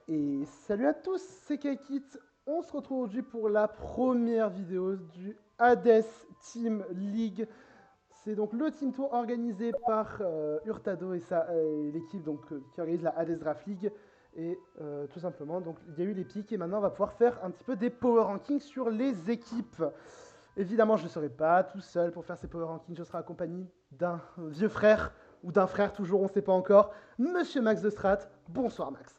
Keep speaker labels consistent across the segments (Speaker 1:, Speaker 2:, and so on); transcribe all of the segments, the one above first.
Speaker 1: Et salut à tous, c'est Kaikit. On se retrouve aujourd'hui pour la première vidéo du Hades Team League. C'est donc le Team Tour organisé par Hurtado et l'équipe qui organise la Hades Draft League. Et tout simplement, donc il y a eu les pics et maintenant on va pouvoir faire un petit peu des power rankings sur les équipes. Évidemment, je ne serai pas tout seul pour faire ces power rankings. Je serai accompagné d'un vieux frère ou d'un frère, toujours, on ne sait pas encore, Monsieur Max de Strat. Bonsoir Max.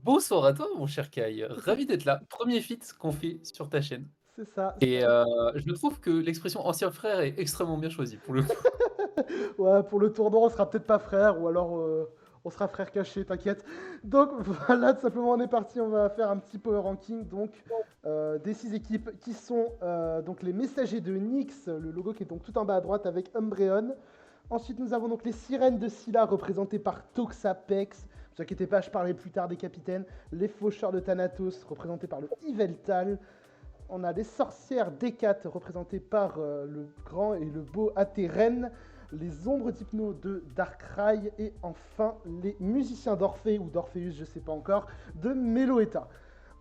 Speaker 2: Bonsoir à toi, mon cher Kai. Ravi d'être là. Premier feat qu'on fait sur ta chaîne.
Speaker 1: C'est ça.
Speaker 2: Et je trouve que l'expression ancien frère est extrêmement bien choisie pour le coup.
Speaker 1: Ouais, pour le tournoi, on sera peut-être pas frère, ou alors on sera frère caché, t'inquiète. Donc voilà, tout simplement, on est parti. On va faire un petit power ranking des 6 équipes qui sont donc les messagers de Nyx, le logo qui est donc tout en bas à droite avec Umbreon. Ensuite, nous avons donc les sirènes de Scylla représentées par Toxapex. Ne vous inquiétez pas, je parlerai plus tard des capitaines. Les faucheurs de Thanatos représentés par le Yveltal. On a les sorcières d'Hécat représentées par le grand et le beau Atheren, les ombres d'hypno de Darkrai et enfin les musiciens d'Orphée ou d'Orpheus, je ne sais pas encore, de Meloetta.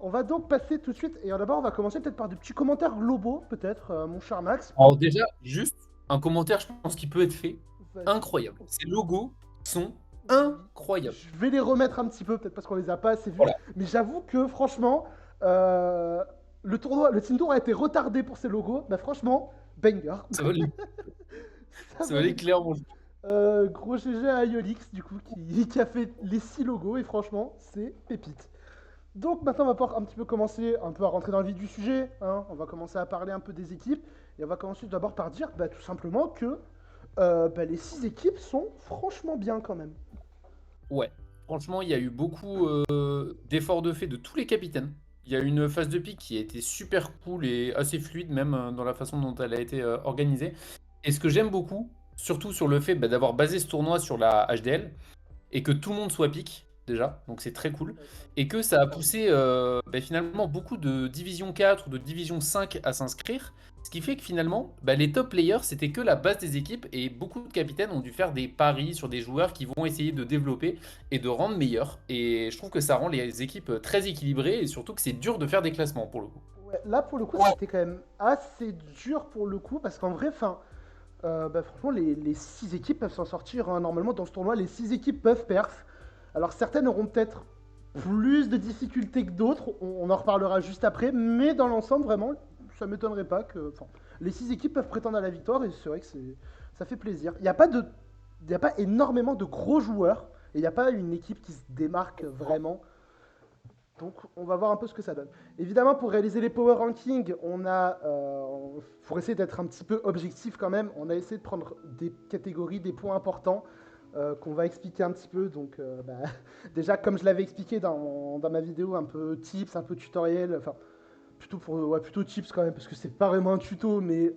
Speaker 1: On va donc passer tout de suite et d'abord on va commencer peut-être par des petits commentaires globaux, peut-être, mon cher Max.
Speaker 2: Alors déjà, juste un commentaire, je pense qu'il peut être fait.
Speaker 1: Vas-y.
Speaker 2: Incroyable. Ces logos sont
Speaker 1: Oui.
Speaker 2: incroyables.
Speaker 1: Je vais les remettre un petit peu, peut-être parce qu'on les a pas assez vus,
Speaker 2: Voilà.
Speaker 1: mais j'avoue que franchement, le Team Tour a été retardé pour ces logos, bah franchement, banger.
Speaker 2: Ça valait,
Speaker 1: Ça
Speaker 2: ça
Speaker 1: valait
Speaker 2: valait
Speaker 1: le coup.
Speaker 2: clairement.
Speaker 1: Gros GG à Iolix, du coup, qui a fait les 6 logos, et franchement, c'est pépite. Donc maintenant, on va pouvoir un petit peu commencer un peu à rentrer dans le vif du sujet. Hein. On va commencer à parler un peu des équipes. Et on va commencer d'abord par dire tout simplement que les 6 équipes sont franchement bien quand même.
Speaker 2: Ouais. Franchement, il y a eu beaucoup d'efforts de fait de tous les capitaines. Il y a eu une phase de pique qui a été super cool et assez fluide, même dans la façon dont elle a été organisée. Et ce que j'aime beaucoup, surtout sur le fait d'avoir basé ce tournoi sur la HDL, et que tout le monde soit pique, déjà, donc c'est très cool,
Speaker 1: Ouais,
Speaker 2: et que ça a poussé finalement beaucoup de Division 4 ou de Division 5 à s'inscrire, ce qui fait que finalement, les top players, c'était que la base des équipes, et beaucoup de capitaines ont dû faire des paris sur des joueurs qui vont essayer de développer et de rendre meilleurs, et je trouve que ça rend les équipes très équilibrées, et surtout que c'est dur de faire des classements pour le coup.
Speaker 1: ouais, là, pour le coup, c'était quand même assez dur pour le coup, parce qu'en vrai, franchement, les 6 équipes peuvent s'en sortir. Hein. Normalement, dans ce tournoi, les 6 équipes peuvent perf. Alors, certaines auront peut-être plus de difficultés que d'autres, on en reparlera juste après, mais dans l'ensemble, vraiment, ça m'étonnerait pas que. Enfin, les 6 équipes peuvent prétendre à la victoire, et c'est vrai que ça fait plaisir. Il n'y a pas énormément de gros joueurs, et il n'y a pas une équipe qui se démarque vraiment. Donc, on va voir un peu ce que ça donne. Évidemment, pour réaliser les power rankings, pour essayer d'être un petit peu objectif quand même, on a essayé de prendre des catégories, des points importants qu'on va expliquer un petit peu. Donc, déjà, comme je l'avais expliqué dans ma vidéo, un peu tips, un peu tutoriel, enfin, plutôt tips quand même, parce que c'est pas vraiment un tuto, mais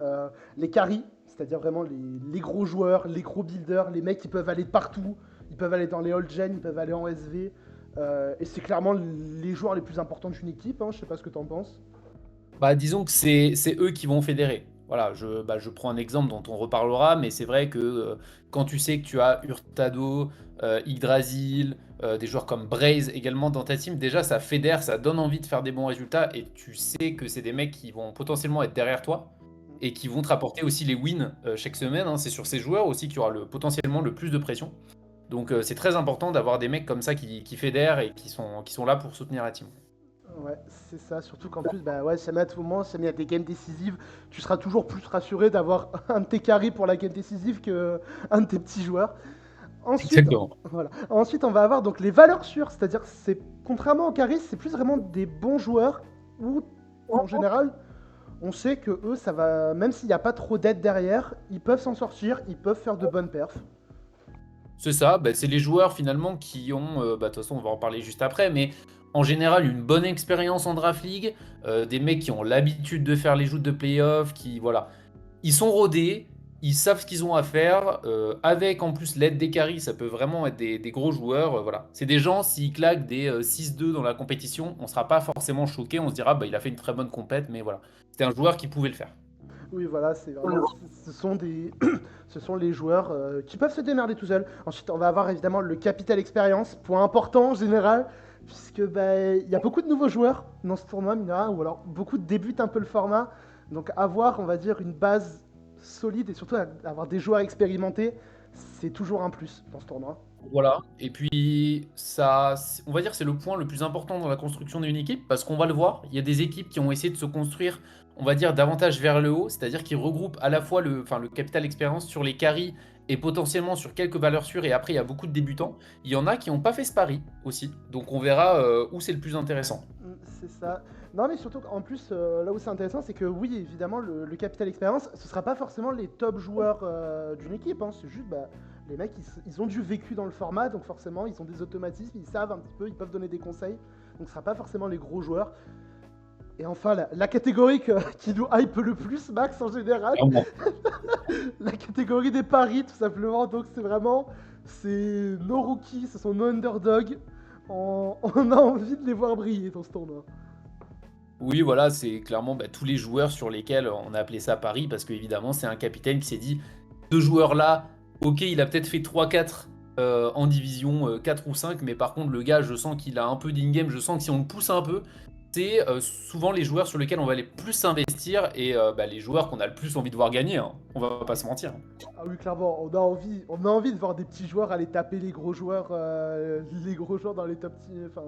Speaker 1: les carries, c'est-à-dire vraiment les gros joueurs, les gros builders, les mecs qui peuvent aller de partout, ils peuvent aller dans les old gen, ils peuvent aller en SV. Et c'est clairement les joueurs les plus importants d'une équipe, hein, je sais pas ce que t'en penses.
Speaker 2: Disons que c'est eux qui vont fédérer. Voilà, je prends un exemple dont on reparlera, mais c'est vrai que quand tu sais que tu as Hurtado, Yggdrasil, des joueurs comme Braze également dans ta team, déjà ça fédère, ça donne envie de faire des bons résultats et tu sais que c'est des mecs qui vont potentiellement être derrière toi et qui vont te rapporter aussi les wins chaque semaine. Hein. C'est sur ces joueurs aussi qu'il y aura potentiellement le plus de pression. Donc c'est très important d'avoir des mecs comme ça qui fédèrent et qui sont là pour soutenir la team.
Speaker 1: Ouais, c'est ça, surtout qu'en plus, bah ouais, jamais à tout moment, jamais à des games décisives, tu seras toujours plus rassuré d'avoir un de tes carries pour la game décisive que un de tes petits joueurs. Ensuite,
Speaker 2: Exactement.
Speaker 1: voilà. Ensuite, on va avoir donc les valeurs sûres, c'est-à-dire c'est contrairement aux carries, c'est plus vraiment des bons joueurs où en général, on sait que eux, ça va, même s'il n'y a pas trop d'aide derrière, ils peuvent s'en sortir, ils peuvent faire de bonnes perfs.
Speaker 2: C'est ça, c'est les joueurs finalement qui ont, de toute façon on va en parler juste après, mais en général une bonne expérience en draft league, des mecs qui ont l'habitude de faire les joutes de playoff, qui voilà, ils sont rodés, ils savent ce qu'ils ont à faire, avec en plus l'aide des carries, ça peut vraiment être des gros joueurs, voilà. C'est des gens, s'ils claquent des 6-2 dans la compétition, on sera pas forcément choqué, on se dira il a fait une très bonne compète, mais voilà, c'était un joueur qui pouvait le faire.
Speaker 1: Oui, voilà, c'est vraiment, ce sont ce sont les joueurs qui peuvent se démerder tout seuls. Ensuite, on va avoir évidemment le capital expérience, point important en général. puisque bah, il y a beaucoup de nouveaux joueurs dans ce tournoi, mine de rien, ou alors beaucoup débutent un peu le format. Donc avoir, on va dire, une base solide et surtout avoir des joueurs expérimentés, c'est toujours un plus dans ce tournoi.
Speaker 2: Voilà. Et puis, ça, on va dire que c'est le point le plus important dans la construction d'une équipe, parce qu'on va le voir, il y a des équipes qui ont essayé de se construire, on va dire, davantage vers le haut, c'est-à-dire qu'ils regroupent à la fois le capital expérience sur les carries et potentiellement sur quelques valeurs sûres, et après, il y a beaucoup de débutants. Il y en a qui n'ont pas fait ce pari aussi, donc on verra où c'est le plus intéressant.
Speaker 1: C'est ça. Non, mais surtout qu'en plus, là où c'est intéressant, c'est que oui, évidemment, le capital expérience, ce sera pas forcément les top joueurs d'une équipe. Hein. C'est juste, bah, les mecs, ils ont du vécu dans le format, donc forcément, ils ont des automatismes, ils savent un petit peu, ils peuvent donner des conseils. Donc, ce sera pas forcément les gros joueurs. Et enfin, la catégorie qui nous hype le plus, Max, en général,
Speaker 2: Clairement.
Speaker 1: la catégorie des paris, tout simplement. Donc, c'est nos rookies, ce sont nos underdogs. On a envie de les voir briller dans ce tournoi.
Speaker 2: Oui, voilà, c'est clairement tous les joueurs sur lesquels on a appelé ça Paris, parce qu'évidemment, c'est un capitaine qui s'est dit, ce joueur-là, ok, il a peut-être fait 3-4 en division 4 ou 5, mais par contre, le gars, je sens qu'il a un peu d'in-game, je sens que si on le pousse un peu, c'est souvent les joueurs sur lesquels on va aller plus s'investir et les joueurs qu'on a le plus envie de voir gagner, hein. On va pas se mentir.
Speaker 1: Ah oui, clairement, on a envie de voir des petits joueurs aller taper les gros joueurs dans les top teams, enfin,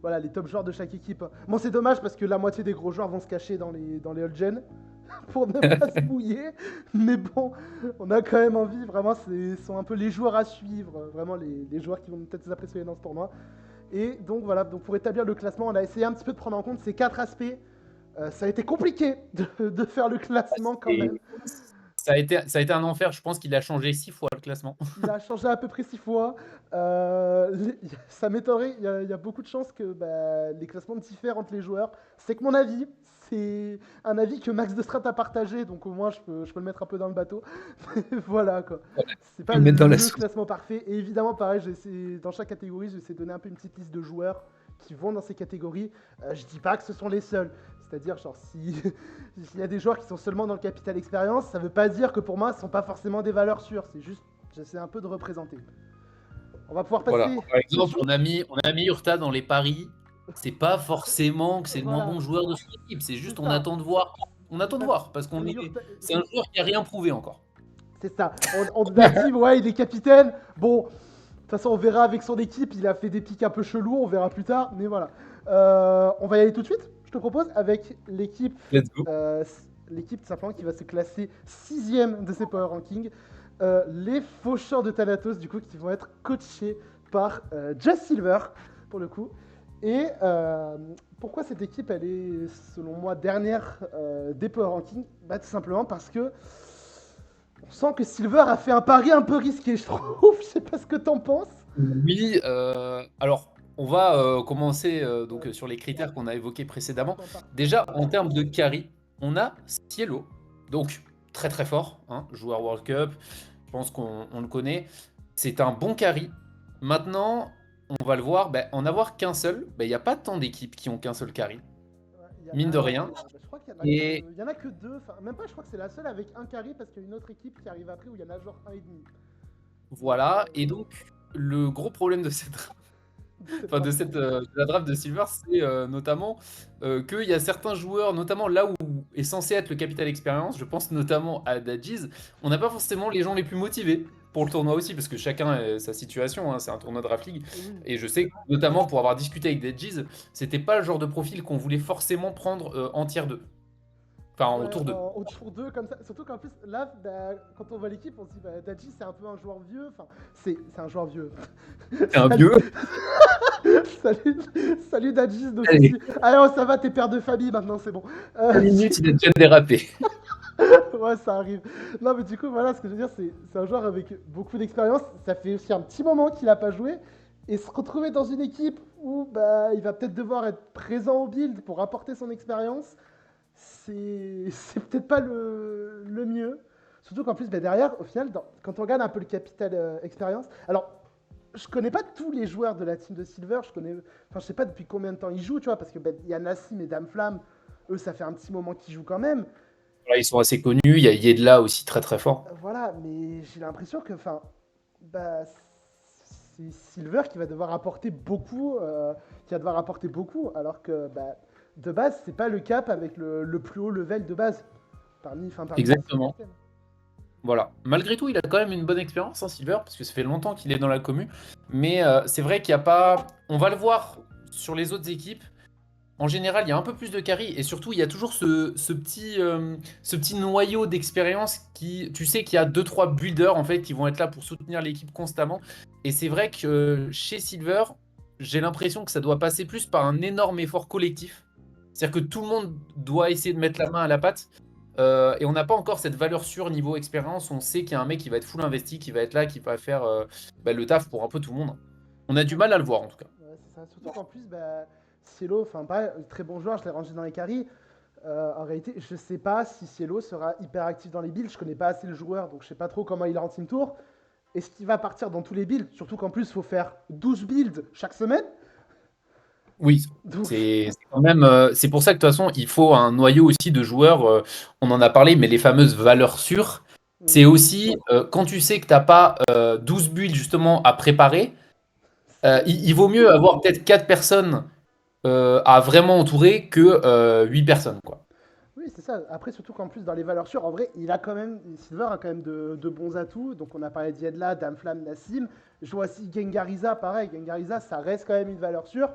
Speaker 1: voilà, les top joueurs de chaque équipe. Bon, c'est dommage parce que la moitié des gros joueurs vont se cacher dans les all-gen pour ne pas se mouiller, mais bon, on a quand même envie, vraiment, ce sont un peu les joueurs à suivre, vraiment les joueurs qui vont peut-être nous impressionner dans ce tournoi. Et donc voilà, donc pour établir le classement, on a essayé un petit peu de prendre en compte ces 4 aspects. Ça a été compliqué de faire le classement quand
Speaker 2: Et
Speaker 1: même.
Speaker 2: ça a été un enfer, je pense qu'il a changé 6 fois le classement.
Speaker 1: Il a changé à peu près 6 fois. Ça m'étonnerait, il y a beaucoup de chances que les classements diffèrent entre les joueurs. C'est que mon avis, c'est un avis que Max de Strat a partagé, donc au moins je peux le mettre un peu dans le bateau. Voilà quoi. C'est pas
Speaker 2: Le mettre dans la
Speaker 1: le
Speaker 2: soupe.
Speaker 1: classement parfait. Et évidemment, pareil, dans chaque catégorie, j'essaie de donner un peu une petite liste de joueurs qui vont dans ces catégories. Je dis pas que ce sont les seuls. C'est-à-dire, genre, s'il y a des joueurs qui sont seulement dans le capital expérience, ça veut pas dire que pour moi, ce sont pas forcément des valeurs sûres. C'est juste, j'essaie un peu de représenter. On va pouvoir
Speaker 2: Voilà.
Speaker 1: passer.
Speaker 2: Par exemple, on a mis Hurta dans les paris. C'est pas forcément que c'est le moins
Speaker 1: Voilà,
Speaker 2: bon joueur de son équipe. C'est
Speaker 1: c'est
Speaker 2: juste on
Speaker 1: ça.
Speaker 2: attend de voir. On attend de
Speaker 1: Parce
Speaker 2: voir parce
Speaker 1: que
Speaker 2: c'est un joueur qui a rien prouvé encore.
Speaker 1: c'est ça. On a dit, ouais, il est capitaine. Bon, de toute façon, on verra avec son équipe. Il a fait des pics un peu chelous. On verra plus tard. Mais voilà. On va y aller tout de suite, je te propose, avec l'équipe.
Speaker 2: Let's go.
Speaker 1: L'équipe, tout simplement, qui va se classer 6ème de ses power rankings. Les faucheurs de Thanatos, du coup, qui vont être coachés par Jazz Silver, pour le coup. Et pourquoi cette équipe, elle est, selon moi, dernière des power rankings? Tout simplement parce que on sent que Silver a fait un pari un peu risqué, je trouve. Je sais pas ce que t'en penses.
Speaker 2: Oui, alors on va commencer donc sur les critères qu'on a évoqués précédemment. Déjà, en termes de carry, on a Cielo, donc très très fort, hein, joueur World Cup, je pense qu'on le connaît. C'est un bon carry. Maintenant, on va le voir, en avoir qu'un seul, il n'y a pas tant d'équipes qui ont qu'un seul carry, mine de rien.
Speaker 1: Je crois qu'il
Speaker 2: Et
Speaker 1: y en a que deux. Enfin, même pas, je crois que c'est la seule avec un carry parce qu'il y a une autre équipe qui arrive après où il y en a genre un et demi.
Speaker 2: voilà, et donc le gros problème de cette enfin de la draft de Silver, c'est notamment qu'il y a certains joueurs, notamment là où est censé être le capital expérience, je pense notamment à Dajiz, on n'a pas forcément les gens les plus motivés pour le tournoi aussi, parce que chacun a sa situation, hein, c'est un tournoi de Draft League,
Speaker 1: Oui.
Speaker 2: et je sais que, notamment pour avoir discuté avec Dajiz, c'était pas le genre de profil qu'on voulait forcément prendre en tier 2, enfin en
Speaker 1: Ouais,
Speaker 2: tour 2.
Speaker 1: au tour 2 comme ça. Surtout qu'en plus, là, quand on voit l'équipe, on se dit, Daji, c'est un peu un joueur vieux. Enfin, c'est un joueur vieux.
Speaker 2: C'est un vieux.
Speaker 1: Salut, salut Daji.
Speaker 2: Allez,
Speaker 1: Allez, oh, ça va, t'es père de famille maintenant, c'est bon.
Speaker 2: 5 minutes, il a déjà dérapé.
Speaker 1: Ouais, ça arrive. Non, mais du coup, voilà, ce que je veux dire, c'est un joueur avec beaucoup d'expérience. Ça fait aussi un petit moment qu'il n'a pas joué. Et se retrouver dans une équipe où il va peut-être devoir être présent au build pour apporter son expérience, c'est peut-être pas le mieux. Surtout qu'en plus, derrière, au final, quand on regarde un peu le capital expérience, alors, je connais pas tous les joueurs de la team de Silver, je sais pas depuis combien de temps ils jouent, tu vois, parce que il y a Nassim et Dame Flamme, eux, ça fait un petit moment qu'ils jouent quand même.
Speaker 2: Voilà, ils sont assez connus, il y a Yedla aussi très très fort.
Speaker 1: Voilà, mais j'ai l'impression que, enfin, bah, c'est Silver qui va devoir apporter beaucoup, alors que bah, de base, c'est pas le cap avec le plus haut level de base, parmi les six
Speaker 2: Exactement.
Speaker 1: captains.
Speaker 2: Voilà. Malgré tout, il a quand même une bonne expérience, hein, Silver, parce que ça fait longtemps qu'il est dans la commu. Mais c'est vrai qu'il n'y a pas. On va le voir sur les autres équipes. En général, il y a un peu plus de carry et surtout, il y a toujours ce petit noyau d'expérience qui, tu sais qu'il y a deux trois builders en fait qui vont être là pour soutenir l'équipe constamment. Et c'est vrai que chez Silver, j'ai l'impression que ça doit passer plus par un énorme effort collectif. C'est-à-dire que tout le monde doit essayer de mettre la main à la pâte. Et on n'a pas encore cette valeur sûre niveau expérience. On sait qu'il y a un mec qui va être full investi, qui va être là, qui va faire le taf pour un peu tout le monde. On a du mal à le voir en tout cas.
Speaker 1: Ouais, c'est ça. Surtout qu'en plus, bah, Cielo, enfin, pareil, très bon joueur, je l'ai rangé dans les carries. En réalité, je sais pas si Cielo sera hyper actif dans les builds. Je connais pas assez le joueur, donc je sais pas trop comment il est en team tour. Est-ce qu'il va partir dans tous les builds? Surtout qu'en plus, il faut faire 12 builds chaque semaine.
Speaker 2: Oui,
Speaker 1: Donc,
Speaker 2: c'est quand même. C'est pour ça que de toute façon, il faut un noyau aussi de joueurs. On en a parlé, mais les fameuses valeurs sûres,
Speaker 1: mm,
Speaker 2: c'est aussi quand tu sais que t'as pas 12 builds justement à préparer, il vaut mieux avoir peut-être 4 personnes à vraiment entourer que 8 personnes, quoi.
Speaker 1: oui, c'est ça. Après, surtout qu'en plus, dans les valeurs sûres, en vrai, Silver a quand même de bons atouts. Donc, on a parlé d'Yedla, Damflam, Nassim. Je vois aussi Gengariza, pareil. Gengariza, ça reste quand même une valeur sûre.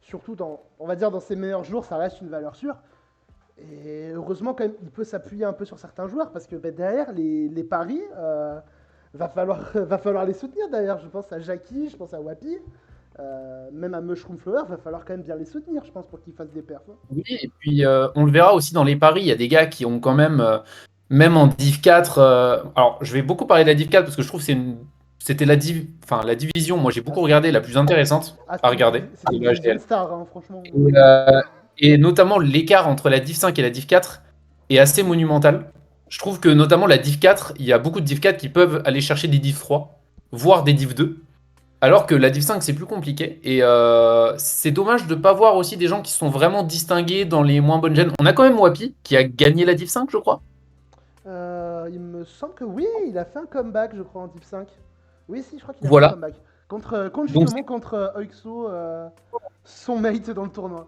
Speaker 1: Surtout on va dire, dans ses meilleurs jours, ça reste une valeur sûre. Et heureusement, quand même, il peut s'appuyer un peu sur certains joueurs parce que bah, derrière, les paris, va falloir les soutenir. D'ailleurs, je pense à Jackie, je pense à Wapi, même à Mushroom Flower, va falloir quand même bien les soutenir, je pense, pour qu'ils fassent des perfs, hein.
Speaker 2: Oui, et puis on le verra aussi dans les paris. Il y a des gars qui ont quand même, même en Div 4. Alors, je vais beaucoup parler de la Div 4 parce que je trouve que c'était la division. Moi, j'ai
Speaker 1: Ah,
Speaker 2: beaucoup regardé, la plus intéressante à regarder
Speaker 1: c'était
Speaker 2: de
Speaker 1: une division
Speaker 2: l'HDL.
Speaker 1: de stars, hein, franchement.
Speaker 2: Et notamment l'écart entre la Div 5 et la Div 4 est assez monumental. Je trouve que notamment la Div 4, il y a beaucoup de Div 4 qui peuvent aller chercher des Div 3, voire des Div 2. Alors que la Div 5, c'est plus compliqué. Et c'est dommage de ne pas voir aussi des gens qui sont vraiment distingués dans les moins bonnes gènes. On a quand même Wapi, qui a gagné la Div 5, je crois.
Speaker 1: Il me semble que oui, il a fait un comeback, je crois, en Deep 5. Oui, si, je crois qu'il a fait un
Speaker 2: Voilà.
Speaker 1: comeback.
Speaker 2: Donc,
Speaker 1: Justement contre Oixo, son mate dans le tournoi.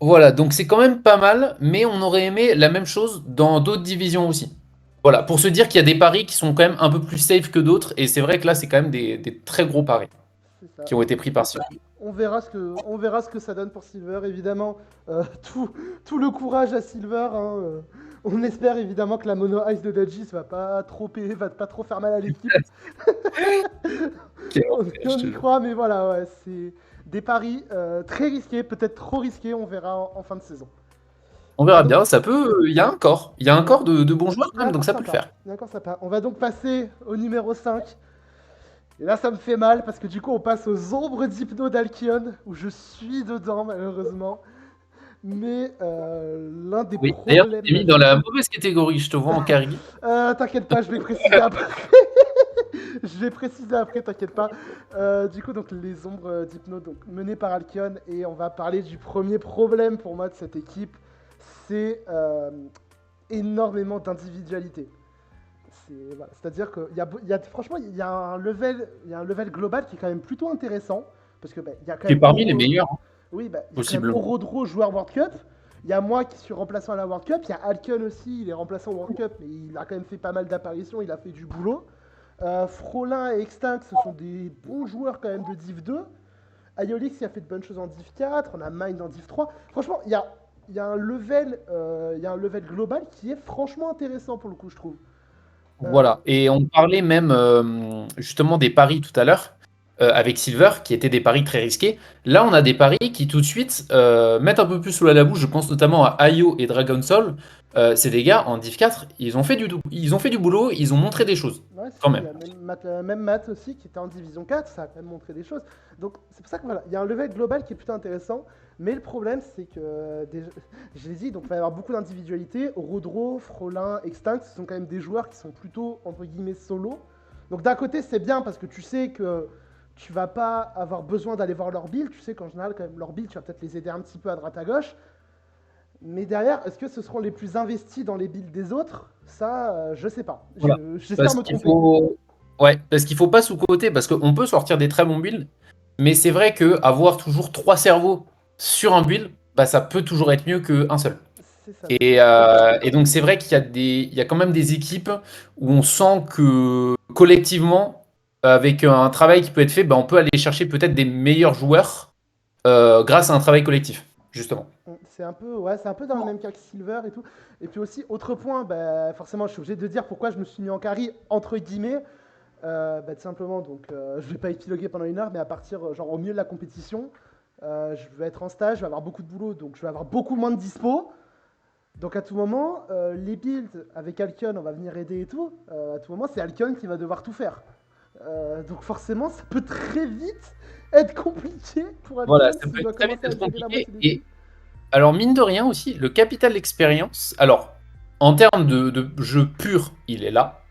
Speaker 2: voilà, donc c'est quand même pas mal, mais on aurait aimé la même chose dans d'autres divisions aussi. Voilà, pour se dire qu'il y a des paris qui sont quand même un peu plus safe que d'autres, et c'est vrai que là, c'est quand même des très gros paris
Speaker 1: C'est ça.
Speaker 2: qui ont été pris par Sion.
Speaker 1: On verra ce que ça donne pour Silver, évidemment. Tout le courage à Silver, hein. On espère évidemment que la mono ice de Dodgis va pas trop faire mal à l'équipe.
Speaker 2: Quel
Speaker 1: On,
Speaker 2: enfer, je
Speaker 1: on
Speaker 2: te
Speaker 1: y
Speaker 2: jure.
Speaker 1: croit, mais voilà, ouais, c'est des paris très risqués, peut-être trop risqués, on verra en fin de saison.
Speaker 2: On
Speaker 1: On va
Speaker 2: verra
Speaker 1: donc,
Speaker 2: bien, ça peut. Il y a un corps de bons joueurs
Speaker 1: il y
Speaker 2: quand
Speaker 1: a un
Speaker 2: même, donc
Speaker 1: corps
Speaker 2: ça peut le
Speaker 1: sympa,
Speaker 2: faire.
Speaker 1: il y a un corps sympa. On va donc passer au numéro 5. Et là, ça me fait mal parce que du coup, on passe aux ombres d'Hypno d'Alkion, où je suis dedans, malheureusement. Mais l'un des
Speaker 2: Oui, d'ailleurs, tu
Speaker 1: problèmes
Speaker 2: t'es mis dans la mauvaise catégorie, je te vois en carry.
Speaker 1: T'inquiète pas, je vais préciser après. Je vais préciser après, t'inquiète pas. Du coup, donc les ombres d'Hypno, donc menées par Alkion, et on va parler du premier problème pour moi de cette équipe, c'est énormément d'individualité. C'est-à-dire que franchement, il y a un level global qui est quand même plutôt intéressant, parce que il y a quand
Speaker 2: Tu es
Speaker 1: même
Speaker 2: parmi les meilleurs, hein,
Speaker 1: oui, il y a quand même
Speaker 2: possiblement.
Speaker 1: Orodro, joueur World Cup. Il y a moi qui suis remplaçant à la World Cup. Il y a Alken aussi, il est remplaçant au World Cup, mais il a quand même fait pas mal d'apparitions, il a fait du boulot. Frolin et Extinct, ce sont des bons joueurs quand même de Div 2. Ayolix, il a fait de bonnes choses en Div 4, on a Mind en Div 3. Franchement, il y a il y a un level global qui est franchement intéressant pour le coup, je trouve. Euh,
Speaker 2: Voilà, et on parlait même justement des paris tout à l'heure avec Silver, qui étaient des paris très risqués. Là, on a des paris qui tout de suite mettent un peu plus sous la bouche. Je pense notamment à Ayo et Dragon Soul. C'est des gars en Div 4, ils ont fait du boulot, ils ont montré des choses,
Speaker 1: Ouais,
Speaker 2: quand
Speaker 1: si, il y
Speaker 2: même.
Speaker 1: a même Matt aussi qui était en Division 4, ça a quand même montré des choses. Donc c'est pour ça que voilà, il y a un level global qui est plutôt intéressant, mais le problème c'est que, je l'ai dit, donc il va y avoir beaucoup d'individualité. Rodro, Frolin, Extinct, ce sont quand même des joueurs qui sont plutôt, entre guillemets, solo. Donc d'un côté c'est bien parce que tu sais que tu vas pas avoir besoin d'aller voir leur build, tu sais qu'en général quand même leur build, tu vas peut-être les aider un petit peu à droite à gauche. Mais derrière, est-ce que ce seront les plus investis dans les builds des autres? Ça, je sais pas.
Speaker 2: Voilà.
Speaker 1: J'espère
Speaker 2: Parce
Speaker 1: me
Speaker 2: qu'il
Speaker 1: tromper.
Speaker 2: faut. Ouais, parce qu'il faut pas sous-coter, parce qu'on peut sortir des très bons builds, mais c'est vrai que avoir toujours trois cerveaux sur un build, bah, ça peut toujours être mieux qu'un seul.
Speaker 1: C'est ça, c'est
Speaker 2: Et,
Speaker 1: ça.
Speaker 2: et donc c'est vrai il y a quand même des équipes où on sent que collectivement, avec un travail qui peut être fait, bah, on peut aller chercher peut-être des meilleurs joueurs grâce à un travail collectif, justement.
Speaker 1: C'est un peu, ouais, c'est un peu dans le même cas que Silver et tout. Et puis aussi, autre point, bah, forcément, je suis obligé de dire pourquoi je me suis mis en carry, entre guillemets. Bah, tout simplement, donc je vais pas épiloguer pendant une heure, mais à partir, genre au milieu de la compétition, je vais être en stage, je vais avoir beaucoup de boulot, donc je vais avoir beaucoup moins de dispo. Donc à tout moment, les builds avec Alkion, on va venir aider et tout. À tout moment, c'est Alkion qui va devoir tout faire. Donc forcément, ça peut très vite être compliqué pour
Speaker 2: Voilà,
Speaker 1: Alkion
Speaker 2: ça peut
Speaker 1: s'il doit
Speaker 2: très vite
Speaker 1: commencer à
Speaker 2: être
Speaker 1: gérer la
Speaker 2: compliqué.
Speaker 1: moitié des
Speaker 2: Et
Speaker 1: équipes.
Speaker 2: alors, mine de rien aussi, le capital d'expérience, alors, en termes de jeu pur, il est là.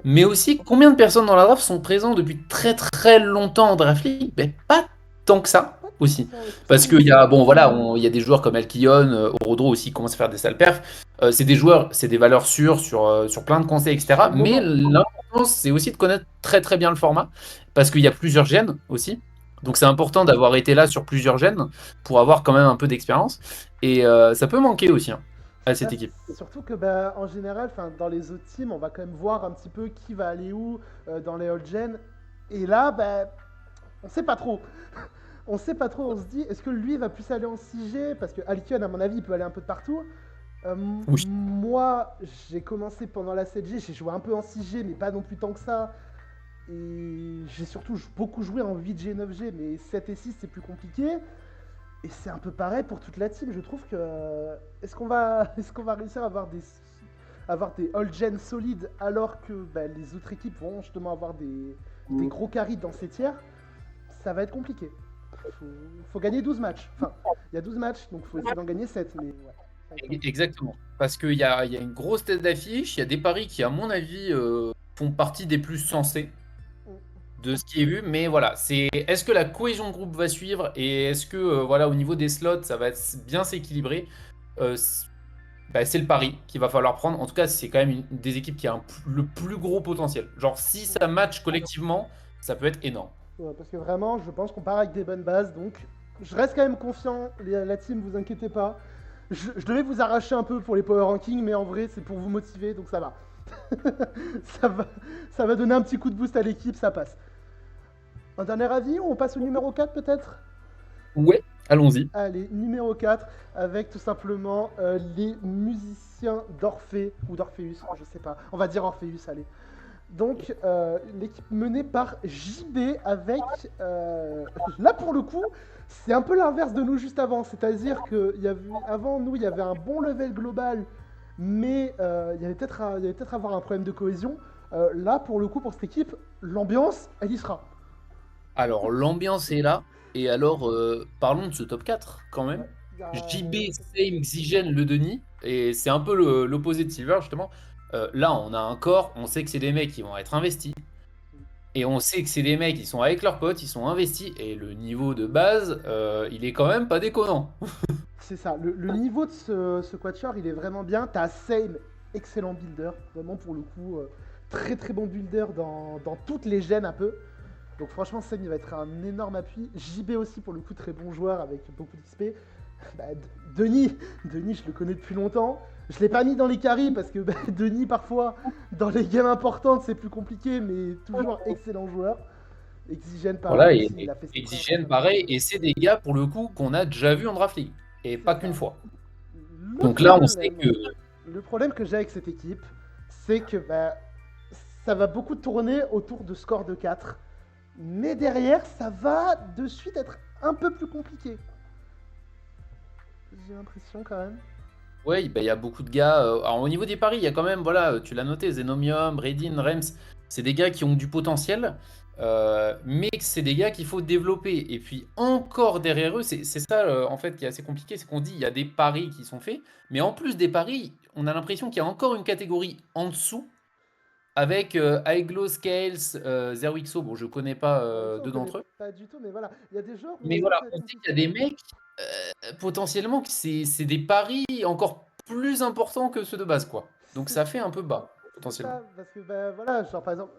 Speaker 2: Mais aussi, combien de personnes dans la draft sont présentes depuis très très longtemps en draft league? Ben, pas tant que ça
Speaker 1: Pas tant que
Speaker 2: aussi.
Speaker 1: ça, ouais, c'est pour ça que
Speaker 2: Parce
Speaker 1: je me
Speaker 2: qu'il y
Speaker 1: disais.
Speaker 2: a, bon voilà, il y a des joueurs comme Alkion, Orodro aussi qui commencent à faire des sales perfs. C'est des joueurs, c'est des valeurs sûres sur plein de conseils,
Speaker 1: Sur
Speaker 2: etc.
Speaker 1: le
Speaker 2: Mais
Speaker 1: moment.
Speaker 2: l'important, c'est aussi de connaître très très bien le format. Parce qu'il y a plusieurs gènes aussi. Donc c'est important d'avoir été là sur plusieurs gènes pour avoir quand même un peu d'expérience. Et ça peut manquer aussi hein, à
Speaker 1: Bah,
Speaker 2: cette équipe.
Speaker 1: surtout que bah, en général, dans les autres teams, on va quand même voir un petit peu qui va aller où dans les old gen. Et là, bah, on sait pas trop. On sait pas trop, on se dit, est-ce que lui va plus aller en 6G? Parce que Alkion, à mon avis, il peut aller un peu de partout.
Speaker 2: Oui.
Speaker 1: Moi, j'ai commencé pendant la 7G, j'ai joué un peu en 6G, mais pas non plus tant que ça. Et j'ai surtout beaucoup joué en 8G, 9G, mais 7 et 6, c'est plus compliqué. Et c'est un peu pareil pour toute la team. Je trouve que. Est-ce qu'on va réussir à avoir des all-gen solides alors que bah, les autres équipes vont justement avoir des gros carries dans ces tiers? Ça va être compliqué. Faut, faut gagner 12 matchs. Enfin, il y a 12 matchs, donc il faut essayer d'en gagner 7. Mais ouais, ça va être compliqué.
Speaker 2: Exactement. Parce qu'il y a une grosse tête d'affiche, il y a des paris qui, à mon avis, font partie des plus sensés de ce qui est vu. Mais voilà, c'est est-ce que la cohésion de groupe va suivre et est-ce que voilà, au niveau des slots, ça va bien s'équilibrer bah, c'est le pari qu'il va falloir prendre. En tout cas, c'est quand même une des équipes qui a le plus gros potentiel. Genre, si ça match collectivement, ça peut être énorme.
Speaker 1: Ouais, parce que vraiment, je pense qu'on part avec des bonnes bases. Donc, je reste quand même confiant. La team, vous inquiétez pas. Je devais vous arracher un peu pour les power rankings, mais en vrai, c'est pour vous motiver, donc ça va. ça va. Ça va donner un petit coup de boost à l'équipe, ça passe. Un dernier avis, on passe au numéro 4 peut-être?
Speaker 2: Ouais, allons-y.
Speaker 1: Allez, numéro 4 avec tout simplement les musiciens d'Orphée, ou d'Orpheus, je sais pas. On va dire Orpheus, allez. Donc, l'équipe menée par JB avec... là, pour le coup, c'est un peu l'inverse de nous juste avant. C'est-à-dire qu'avant nous, il y avait un bon level global, mais il y avait peut-être avoir un problème de cohésion. Là, pour le coup, pour cette équipe, l'ambiance, elle y sera.
Speaker 2: Alors, l'ambiance est là. Et alors, parlons de ce top 4 quand
Speaker 1: Ouais,
Speaker 2: même.
Speaker 1: y a-
Speaker 2: JB, Same, Xygen, Le Denis. Et c'est un peu l'opposé de Silver, justement. Là, on a un corps, on sait que c'est des mecs qui vont être investis. Et on sait que c'est des mecs qui sont avec leurs potes, ils sont investis. Et le niveau de base, il est quand même pas déconnant.
Speaker 1: C'est ça, le niveau de ce quatuor, il est vraiment bien. T'as Same, excellent builder, vraiment pour le coup, très très bon builder dans toutes les gènes un peu. Donc franchement, Same, il va être un énorme appui. JB aussi, pour le coup, très bon joueur avec beaucoup d'XP. Bah, Denis, Denis, je le connais depuis longtemps. Je l'ai pas mis dans les carries parce que bah, Denis, parfois, dans les games importantes, c'est plus compliqué, mais toujours excellent joueur. Exigène, pareil
Speaker 2: Voilà,
Speaker 1: aussi, il a fait ses
Speaker 2: et
Speaker 1: preuves
Speaker 2: Xygen,
Speaker 1: récemment.
Speaker 2: pareil. Et c'est des gars, pour le coup, qu'on a déjà vu en draft league. Et
Speaker 1: C'est
Speaker 2: pas qu'une
Speaker 1: ça.
Speaker 2: fois.
Speaker 1: Le
Speaker 2: Donc là, on sait
Speaker 1: problème,
Speaker 2: que
Speaker 1: le problème que j'ai avec cette équipe, c'est que bah, ça va beaucoup tourner autour de score de 4. Mais derrière, ça va de suite être un peu plus compliqué. J'ai l'impression quand même.
Speaker 2: ouais, bah, il y a beaucoup de gars. Alors, au niveau des paris, il y a quand même, voilà, tu l'as noté, Zenomium, Redin, Rems, c'est des gars qui ont du potentiel, mais c'est des gars qu'il faut développer. Et puis, encore derrière eux, c'est ça, en fait, qui est assez compliqué, c'est qu'on dit il y a des paris qui sont faits, mais en plus des paris, on a l'impression qu'il y a encore une catégorie en dessous, avec Aiglo, Scales, Zerwixo. Bon, je connais pas
Speaker 1: Zerwixo, on
Speaker 2: deux
Speaker 1: connaît
Speaker 2: d'entre eux.
Speaker 1: pas du tout, mais voilà. Il y a des joueurs où on
Speaker 2: Mais
Speaker 1: sait que
Speaker 2: voilà,
Speaker 1: ça va être
Speaker 2: on sait qu'il y
Speaker 1: compliqué.
Speaker 2: a des mecs, potentiellement, que c'est des paris encore plus importants que ceux de base, quoi. Donc
Speaker 1: C'est
Speaker 2: ça fait un peu bas. potentiellement.
Speaker 1: Ça, parce que ben voilà, genre par exemple,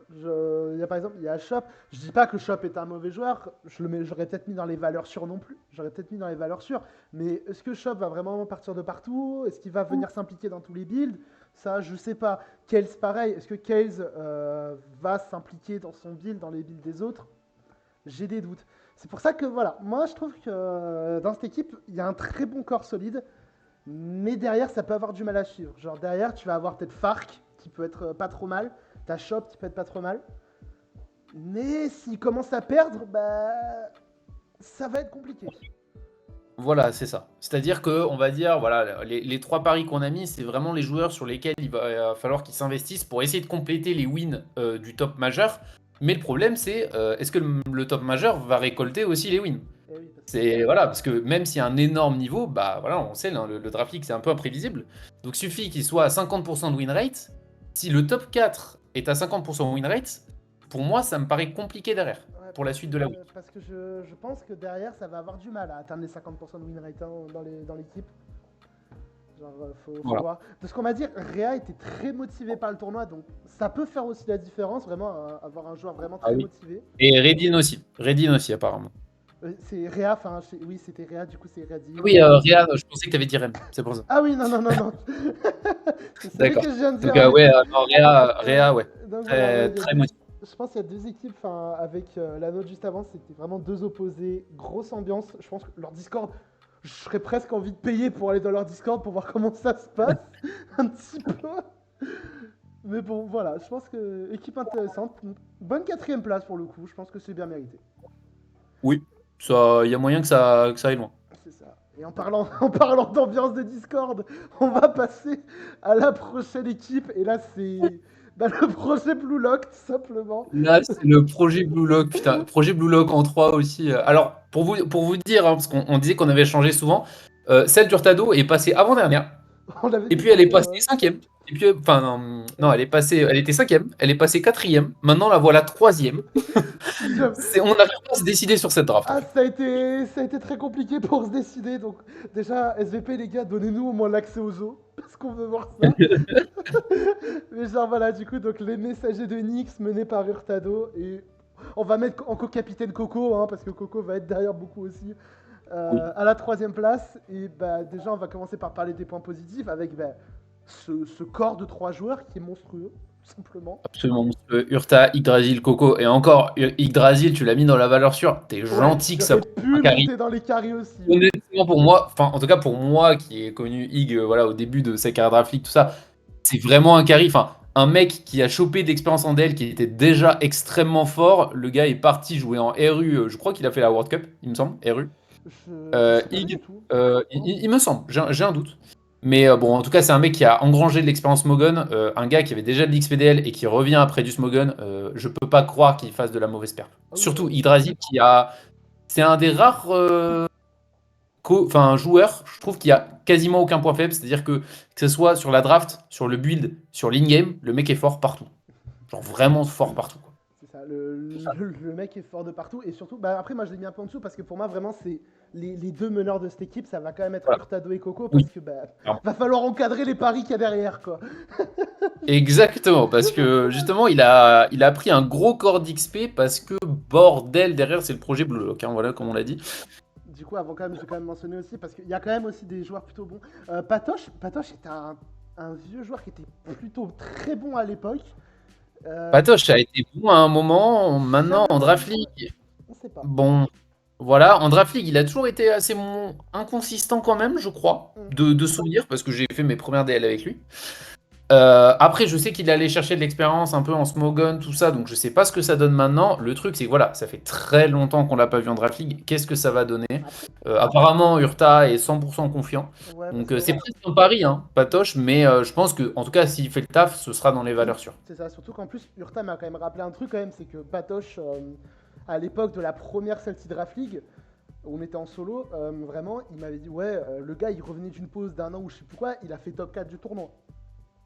Speaker 1: il y a Shop. Je dis pas que Shop est un mauvais joueur, j'aurais peut-être mis dans les valeurs sûres non plus. J'aurais peut-être mis dans les valeurs sûres. Mais est-ce que Shop va vraiment partir de partout? Est-ce qu'il va venir s'impliquer dans tous les builds? Ça, je sais pas. Kales, pareil. Est-ce que Kales va s'impliquer dans son build, dans les builds des autres? J'ai des doutes. C'est pour ça que voilà, moi je trouve que dans cette équipe, il y a un très bon corps solide. Mais derrière, ça peut avoir du mal à suivre. Genre derrière, tu vas avoir peut-être Fark, qui peut être pas trop mal. T'as Shop, qui peut être pas trop mal. Mais s'il commence à perdre, bah, ça va être compliqué.
Speaker 2: Voilà, c'est ça. C'est-à-dire que, on va dire, voilà, les 3 paris qu'on a mis, c'est vraiment les joueurs sur lesquels il va falloir qu'ils s'investissent pour essayer de compléter les wins du top majeur. Mais le problème, c'est est-ce que le top majeur va récolter aussi les wins?
Speaker 1: Eh oui, parce que
Speaker 2: C'est voilà, parce que même s'il y a un énorme niveau, bah voilà, on sait, hein, le draft league c'est un peu imprévisible. Donc suffit qu'il soit à 50% de win rate. Si le top 4 est à 50% de win rate, pour moi ça me paraît compliqué derrière
Speaker 1: ouais,
Speaker 2: pour la suite de la week.
Speaker 1: parce que je pense que derrière, ça va avoir du mal à atteindre les 50% de win rate hein, dans l'équipe. Genre, faut
Speaker 2: Voilà.
Speaker 1: voir. De ce qu'on m'a dit, Réa était très motivé par le tournoi, donc ça peut faire aussi la différence, vraiment, avoir un joueur vraiment
Speaker 2: Ah
Speaker 1: très
Speaker 2: oui.
Speaker 1: motivé.
Speaker 2: Et Redin aussi apparemment.
Speaker 1: C'est Réa, enfin, oui, c'était Réa, du coup, c'est Redin.
Speaker 2: Oui, Réa, je pensais que tu avais dit Rem, c'est pour ça.
Speaker 1: Ah oui, non, non, non, non. C'est celui
Speaker 2: D'accord.
Speaker 1: que je viens de
Speaker 2: Donc
Speaker 1: dire, du
Speaker 2: ouais,
Speaker 1: coup.
Speaker 2: non, Réa, ouais.
Speaker 1: Donc voilà, ouais,
Speaker 2: Très, très motivé.
Speaker 1: je pense qu'il y a deux équipes, enfin, avec la nôtre juste avant, c'était vraiment deux opposés, grosse ambiance. Je pense que leur Discord, je serais presque envie de payer pour aller dans leur Discord pour voir comment ça se passe, un petit peu. Mais bon, voilà, je pense que équipe intéressante, bonne 4ème place pour le coup, je pense que c'est bien mérité.
Speaker 2: Oui, ça, il y a moyen que ça aille loin.
Speaker 1: C'est ça. Et en parlant d'ambiance de Discord, on va passer à la prochaine équipe. Et là, c'est bah, le projet Blue Lock, tout simplement.
Speaker 2: Là, c'est le projet Blue Lock, putain, projet Blue Lock en 3 aussi. Alors, pour vous dire, hein, parce qu'on disait qu'on avait changé souvent, celle d'Hurtado est passée avant-dernière,
Speaker 1: On avait
Speaker 2: et
Speaker 1: dit
Speaker 2: puis elle est
Speaker 1: pareil,
Speaker 2: passée
Speaker 1: ouais.
Speaker 2: cinquième. Et puis, enfin, non, non, elle était cinquième, elle est passée quatrième, maintenant la voilà troisième. On n'arrive pas à se décider sur cette draft, en
Speaker 1: Ah,
Speaker 2: fait.
Speaker 1: ça a été très compliqué pour se décider. Donc, déjà, SVP, les gars, donnez-nous au moins l'accès aux eaux. Parce qu'on veut voir ça. Mais genre, voilà, du coup, donc les messagers de Nyx menés par Hurtado. Et on va mettre en co-capitaine Coco, hein, parce que Coco va être derrière beaucoup aussi.
Speaker 2: Oui.
Speaker 1: À la 3ème place. Et bah, déjà, on va commencer par parler des points positifs avec bah, ce corps de 3 joueurs qui est monstrueux, tout simplement.
Speaker 2: Absolument monstrueux. Urta, Yggdrasil, Coco, et encore, Yggdrasil, tu l'as mis dans la valeur sûre. T'es
Speaker 1: Ouais,
Speaker 2: gentil
Speaker 1: qui
Speaker 2: que ça
Speaker 1: aurait
Speaker 2: prenne un
Speaker 1: pu
Speaker 2: carry.
Speaker 1: monter dans les carrés aussi. Ouais.
Speaker 2: Honnêtement, pour moi, enfin, en tout cas pour moi qui ai connu Ig voilà, au début de sa carrière draft league, tout ça, c'est vraiment un carry. Enfin, un mec qui a chopé d'expérience en DL, qui était déjà extrêmement fort. Le gars est parti jouer en RU. Je crois qu'il a fait la World Cup, il me semble, RU.
Speaker 1: Je sais pas du
Speaker 2: Ig,
Speaker 1: tout.
Speaker 2: il me semble, j'ai un doute. Mais bon, en tout cas, c'est un mec qui a engrangé de l'expérience Smogon, un gars qui avait déjà de l'XPDL et qui revient après du Smogon. Je peux pas croire qu'il fasse de la mauvaise perf.
Speaker 1: Ah oui,
Speaker 2: Surtout Yggdrasil qui a. C'est un des rares joueur, je trouve qu'il y a quasiment aucun point faible. C'est-à-dire que ce soit sur la draft, sur le build, sur l'in-game, le mec est fort partout. Genre vraiment fort partout, quoi.
Speaker 1: c'est ça. Le mec est fort de partout. Et surtout, bah, après, moi, je l'ai mis un peu en dessous parce que pour moi, vraiment, c'est les deux meneurs de cette équipe. Ça va quand même être
Speaker 2: Voilà.
Speaker 1: Hurtado et Coco
Speaker 2: Oui.
Speaker 1: parce que bah,
Speaker 2: Alors,
Speaker 1: va falloir encadrer les paris qu'il y a derrière, quoi.
Speaker 2: exactement, parce que justement, il a pris un gros corps d'XP parce que bordel derrière, c'est le projet Blue Lock, hein, voilà, comme on l'a dit.
Speaker 1: Du coup, avant quand même, je vais quand même mentionner aussi parce qu'il y a quand même aussi des joueurs plutôt bons. Patoche était un vieux joueur qui était plutôt très bon à l'époque.
Speaker 2: Patoche a été bon à un moment, maintenant en draft league.
Speaker 1: On sait pas.
Speaker 2: Bon, voilà, en draft league, il a toujours été assez inconsistant quand même, je crois, de souvenir, parce que j'ai fait mes premières DL avec lui. Après, je sais qu'il est allé chercher de l'expérience un peu en Smogon, tout ça, donc je sais pas ce que ça donne maintenant. Le truc, c'est que voilà, ça fait très longtemps qu'on l'a pas vu en draft league. Qu'est-ce que ça va donner?
Speaker 1: Après,
Speaker 2: Apparemment, Urta est 100% confiant.
Speaker 1: ouais,
Speaker 2: Donc
Speaker 1: parce que
Speaker 2: c'est presque un pari, hein, Patoche, mais je pense que, en tout cas, s'il fait le taf, ce sera dans les valeurs sûres.
Speaker 1: c'est ça. Surtout qu'en plus, Hurta m'a quand même rappelé un truc quand même, c'est que Patoche, à l'époque de la première Celtic Draft League, où on était en solo, vraiment, il m'avait dit ouais, le gars, il revenait d'une pause d'1 an ou je sais plus quoi, il a fait top 4 du tournoi.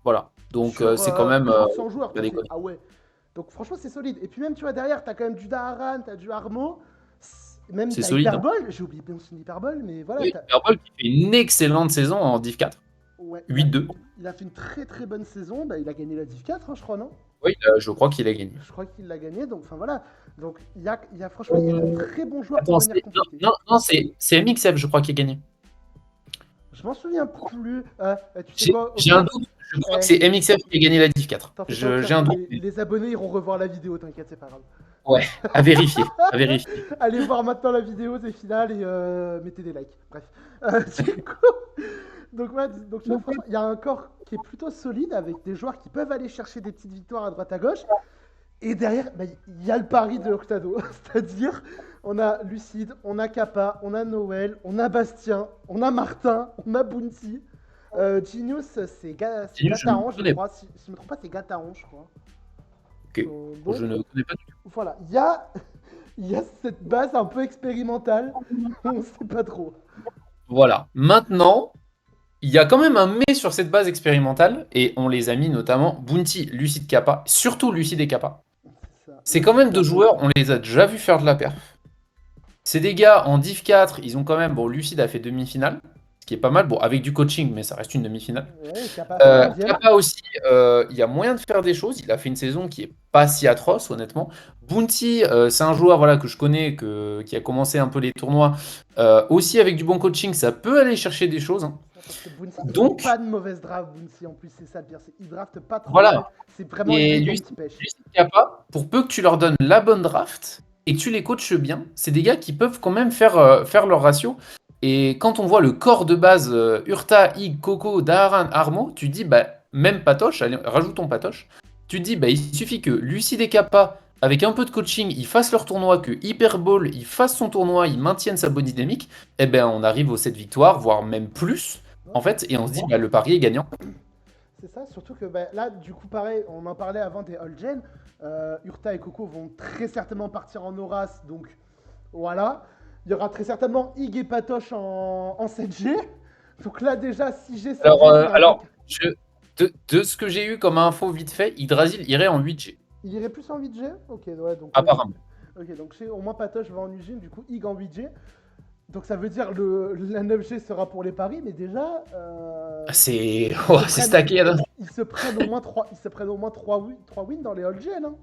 Speaker 2: Voilà. Donc
Speaker 1: Sur
Speaker 2: c'est quand même.
Speaker 1: plus de 100 joueurs.
Speaker 2: Pas
Speaker 1: T'as fait,
Speaker 2: déconner.
Speaker 1: ah ouais. Donc franchement, c'est solide. Et puis même, tu vois, derrière, t'as quand même du Daharan, t'as du Armo. Même
Speaker 2: C'est
Speaker 1: t'as
Speaker 2: solide, hein.
Speaker 1: Hyperbol. J'ai oublié bien son Hyperbol, mais voilà.
Speaker 2: Oui, Herbal qui fait une excellente saison en Div 4.
Speaker 1: Ouais,
Speaker 2: 8-2.
Speaker 1: il a fait une très très bonne saison. Bah, il a gagné la Div 4, hein, je crois, non?
Speaker 2: Oui, je crois qu'il a gagné.
Speaker 1: Je crois qu'il l'a gagné. Donc, enfin voilà. Donc, franchement, il y a de très bons joueurs pour
Speaker 2: Attends,
Speaker 1: venir
Speaker 2: non,
Speaker 1: compléter.
Speaker 2: non, non, c'est MXF, je crois, qui a gagné.
Speaker 1: Je m'en souviens plus. Tu sais
Speaker 2: J'ai
Speaker 1: quoi? Au
Speaker 2: j'ai un
Speaker 1: pire,
Speaker 2: doute, je crois que
Speaker 1: eh,
Speaker 2: c'est MXF qui a gagné la Div 4.
Speaker 1: t'en fais pas, au pire,
Speaker 2: J'ai un doute.
Speaker 1: les abonnés iront revoir la vidéo, t'inquiète, c'est pas grave.
Speaker 2: Ouais, à vérifier, à vérifier.
Speaker 1: Allez voir maintenant la vidéo des finales et mettez des likes. Bref. Du coup, donc, ouais, donc tu vois, franchement, il y a un corps qui est plutôt solide avec des joueurs qui peuvent aller chercher des petites victoires à droite à gauche. Et derrière, bah, il y a le pari de Hurtado. C'est-à-dire, on a Lucide, on a Kappa, on a Noël, on a Bastien, on a Martin, on a Bounty. Genius, c'est
Speaker 2: Genius, je ne
Speaker 1: Gataon, je
Speaker 2: connais
Speaker 1: crois. Si je ne me trompe pas, c'est Gataon, je crois.
Speaker 2: Ok.
Speaker 1: Donc,
Speaker 2: Je ne connais pas du tout.
Speaker 1: voilà, il y a cette base un peu expérimentale. On ne sait pas trop.
Speaker 2: Voilà. Maintenant, il y a quand même un mais sur cette base expérimentale, et on les a mis notamment Bounty, Lucide Kappa, surtout Lucide et Kappa.
Speaker 1: C'est ça.
Speaker 2: C'est quand même deux joueurs, on les a déjà vus faire de la perf. C'est des gars en Div 4, ils ont quand même. Bon, Lucide a fait demi-finale, ce qui est pas mal. Bon, avec du coaching, mais ça reste une demi-finale.
Speaker 1: Ouais, Kappa fait troisième.
Speaker 2: Kappa aussi, il y a moyen de faire des choses. Il a fait une saison qui est pas si atroce, honnêtement. Bounty, c'est un joueur voilà, que je connais, qui a commencé un peu les tournois. Aussi, avec du bon coaching, ça peut aller chercher des choses, hein.
Speaker 1: Parce que Bounty, il
Speaker 2: Donc,
Speaker 1: fait pas de mauvaise draft, Bounty, en plus, c'est ça le pire. Il draft pas trop
Speaker 2: voilà.
Speaker 1: mal. C'est vraiment
Speaker 2: Et
Speaker 1: une
Speaker 2: lui,
Speaker 1: qui pêche.
Speaker 2: Kappa, pour peu que tu leur donnes la bonne draft et que tu les coaches bien, c'est des gars qui peuvent quand même faire leur ratio. Et quand on voit le corps de base, Urta, Ig, Coco, Daharan, Armo, tu dis, bah, même Patoche, allez, rajoutons Patoche, tu te dis, bah, il suffit que Lucide et Kappa, avec un peu de coaching, ils fassent leur tournoi, que Hyperball, il fasse son tournoi, il maintienne sa bonne dynamique, et ben on arrive aux 7 victoires, voire même plus, en fait, et on se dit, bah, le pari est gagnant.
Speaker 1: C'est ça, surtout que bah, là, du coup, pareil, on en parlait avant des All Gen. Urta et Coco vont très certainement partir en Horace, donc voilà. Il y aura très certainement Ig et Patoche en 7G. Donc là, déjà, 6G, 7G,
Speaker 2: Alors, de ce que j'ai eu comme info vite fait, Yggdrasil irait en 8G,
Speaker 1: il irait plus en 8G. Ok, ouais, donc,
Speaker 2: apparemment.
Speaker 1: ok, donc au moins Patoche va en usine, du coup, Ig en 8G. Donc ça veut dire la 9G sera pour les paris, mais déjà.
Speaker 2: C'est
Speaker 1: Ils
Speaker 2: oh,
Speaker 1: se
Speaker 2: c'est
Speaker 1: prennent-
Speaker 2: stacké, là.
Speaker 1: Ils se prennent au moins 3, ils se prennent au moins 3 wins dans les All Gen. Hein.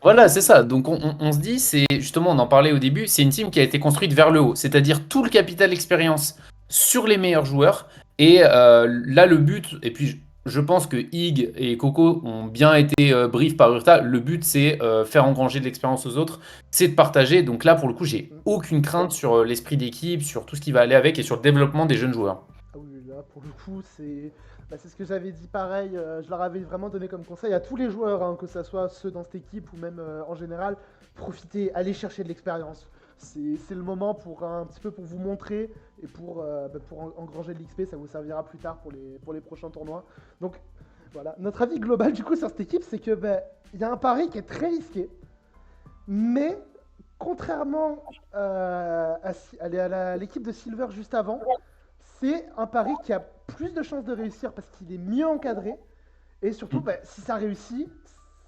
Speaker 2: Voilà, c'est ça. Donc on se dit, c'est justement, on en parlait au début, c'est une team qui a été construite vers le haut, c'est-à-dire tout le capital expérience sur les meilleurs joueurs. Et là, le but, et puis je pense que Ig et Coco ont bien été briefs par Urta. Le but, c'est faire engranger de l'expérience aux autres, c'est de partager. Donc là, pour le coup, j'ai aucune crainte sur l'esprit d'équipe, sur tout ce qui va aller avec et sur le développement des jeunes joueurs.
Speaker 1: Ah oui, là, pour le coup, c'est ce que j'avais dit pareil. Je leur avais vraiment donné comme conseil à tous les joueurs, hein, que ce soit ceux dans cette équipe ou même en général. Profitez, allez chercher de l'expérience. C'est le moment pour un petit peu pour vous montrer et pour engranger de l'XP. Ça vous servira plus tard pour les prochains tournois. Donc voilà, notre avis global du coup sur cette équipe, c'est que il y a un pari qui est très risqué, mais contrairement à l'équipe de Silver juste avant, c'est un pari qui a plus de chances de réussir parce qu'il est mieux encadré. Et surtout, si ça réussit,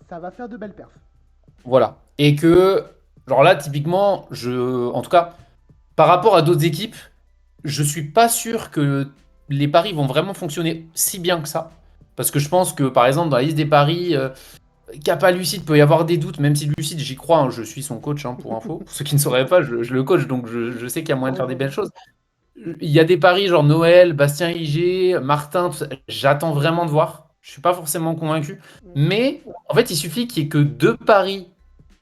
Speaker 1: ça va faire de belles perfs.
Speaker 2: Voilà. Et que, genre là, typiquement, en tout cas, par rapport à d'autres équipes, je suis pas sûr que les paris vont vraiment fonctionner si bien que ça. Parce que je pense que, par exemple, dans la liste des paris, Kappa Lucide peut y avoir des doutes, même si Lucide, j'y crois, hein, je suis son coach, hein, pour info. Pour ceux qui ne sauraient pas, je le coach, donc je sais qu'il y a moyen de faire des belles choses. Il y a des paris genre Noël, Bastien IG, Martin, tout ça. J'attends vraiment de voir. Je suis pas forcément convaincu. Mais en fait, il suffit qu'il y ait que deux paris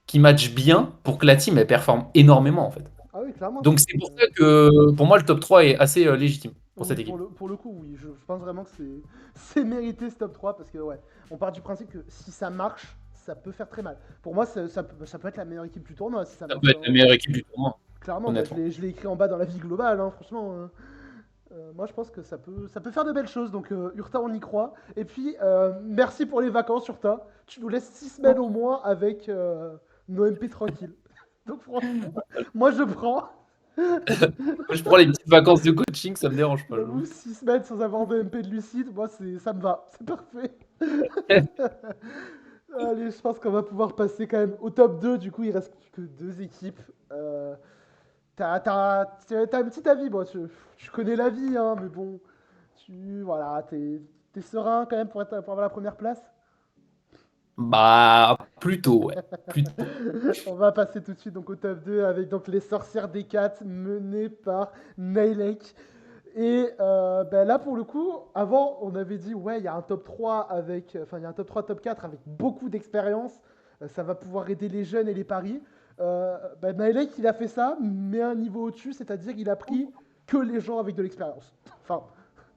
Speaker 2: qui matchent bien pour que la team elle performe énormément en fait.
Speaker 1: Ah oui, clairement.
Speaker 2: Donc c'est pour ça que pour moi le top 3 est assez légitime pour cette
Speaker 1: Oui,
Speaker 2: équipe.
Speaker 1: pour le coup, oui. Je pense vraiment que c'est mérité ce top 3 parce que, ouais, on part du principe que si ça marche, ça peut faire très mal. Pour moi, ça peut être la meilleure équipe du tournoi si ça
Speaker 2: Ça
Speaker 1: marche.
Speaker 2: peut être la meilleure équipe du tournoi,
Speaker 1: Clairement,
Speaker 2: honnêtement.
Speaker 1: je l'ai écrit en bas dans la vie globale, hein, franchement. Moi, je pense que ça peut faire de belles choses. Donc, Urta, on y croit. Et puis, merci pour les vacances, Urta. Tu nous laisses 6 semaines au moins avec nos MP tranquilles. Donc, franchement, moi, je prends.
Speaker 2: Moi, je prends les petites vacances de coaching, ça me dérange pas.
Speaker 1: J'avoue, 6 semaines sans avoir de MP de lucide, moi, ça me va. C'est parfait. Allez, je pense qu'on va pouvoir passer quand même au top 2. Du coup, il reste plus que 2 équipes. T'as un petit avis, bon, tu connais la vie, hein, mais bon, Voilà, t'es serein quand même pour avoir la première place?
Speaker 2: Bah, plutôt, ouais. Plutôt.
Speaker 1: On va passer tout de suite donc au top 2 avec donc les sorcières des 4 menées par Nailek. Et ben là pour le coup, avant on avait dit ouais il y a un top 3 avec, enfin il y a un top 3, top 4 avec beaucoup d'expérience. Ça va pouvoir aider les jeunes et les paris. Ben Nailek il a fait ça, mais à un niveau au-dessus, c'est-à-dire il a pris que les gens avec de l'expérience. Enfin,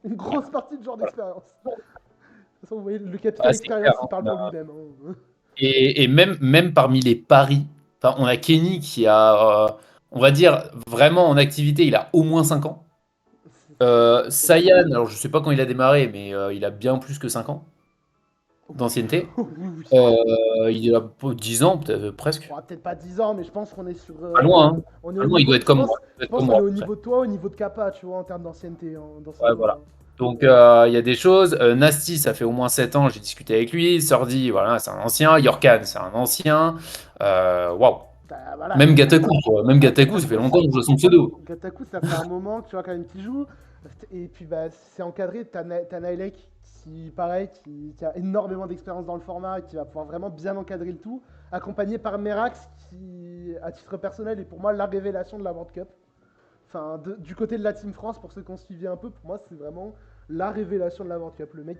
Speaker 1: une grosse partie de genre d'expérience. De toute façon, vous voyez, le
Speaker 2: Ah,
Speaker 1: capital
Speaker 2: c'est clair,
Speaker 1: expérience, il
Speaker 2: hein.
Speaker 1: parle pour lui-même. Hein.
Speaker 2: Et même parmi les paris, enfin, on a Kenny qui a, on va dire, vraiment en activité, il a au moins 5 ans. Sayan, alors je sais pas quand il a démarré, mais il a bien plus que 5 ans d'ancienneté.
Speaker 1: Oui, oui.
Speaker 2: Il a 10 ans, peut-être, presque.
Speaker 1: Bon, peut-être pas 10 ans, mais je pense qu'on est sur.
Speaker 2: Pas loin, hein.
Speaker 1: On est
Speaker 2: Pas
Speaker 1: au
Speaker 2: loin, il
Speaker 1: niveau.
Speaker 2: doit être comme moi. Il doit
Speaker 1: Je
Speaker 2: être
Speaker 1: pense
Speaker 2: comme
Speaker 1: qu'on
Speaker 2: moi,
Speaker 1: est
Speaker 2: à
Speaker 1: au
Speaker 2: peu près.
Speaker 1: niveau de toi, au niveau de Kappa, tu vois, en termes d'ancienneté.
Speaker 2: Ouais,
Speaker 1: D'ancienneté,
Speaker 2: voilà.
Speaker 1: hein.
Speaker 2: Donc, il y a des choses. Nasty, ça fait au moins 7 ans, j'ai discuté avec lui. Sordi, voilà, c'est un ancien. Yorkan, c'est un ancien. Waouh.
Speaker 1: Bah, voilà,
Speaker 2: Même Gataku, quoi. Même
Speaker 1: ouais,
Speaker 2: Gataku, ça fait longtemps que je vois son pseudo.
Speaker 1: Gataku, ça fait un moment, tu vois, quand même, qu'il joue. Et puis, bah, c'est encadré. T'as Nailek, qui, pareil, qui a énormément d'expérience dans le format et qui va pouvoir vraiment bien encadrer le tout. Accompagné par Merax, qui, à titre personnel, est pour moi la révélation de la World Cup. Enfin, du côté de la Team France, pour ceux qui ont suivi un peu, pour moi, c'est vraiment la révélation de la World Cup. Le mec,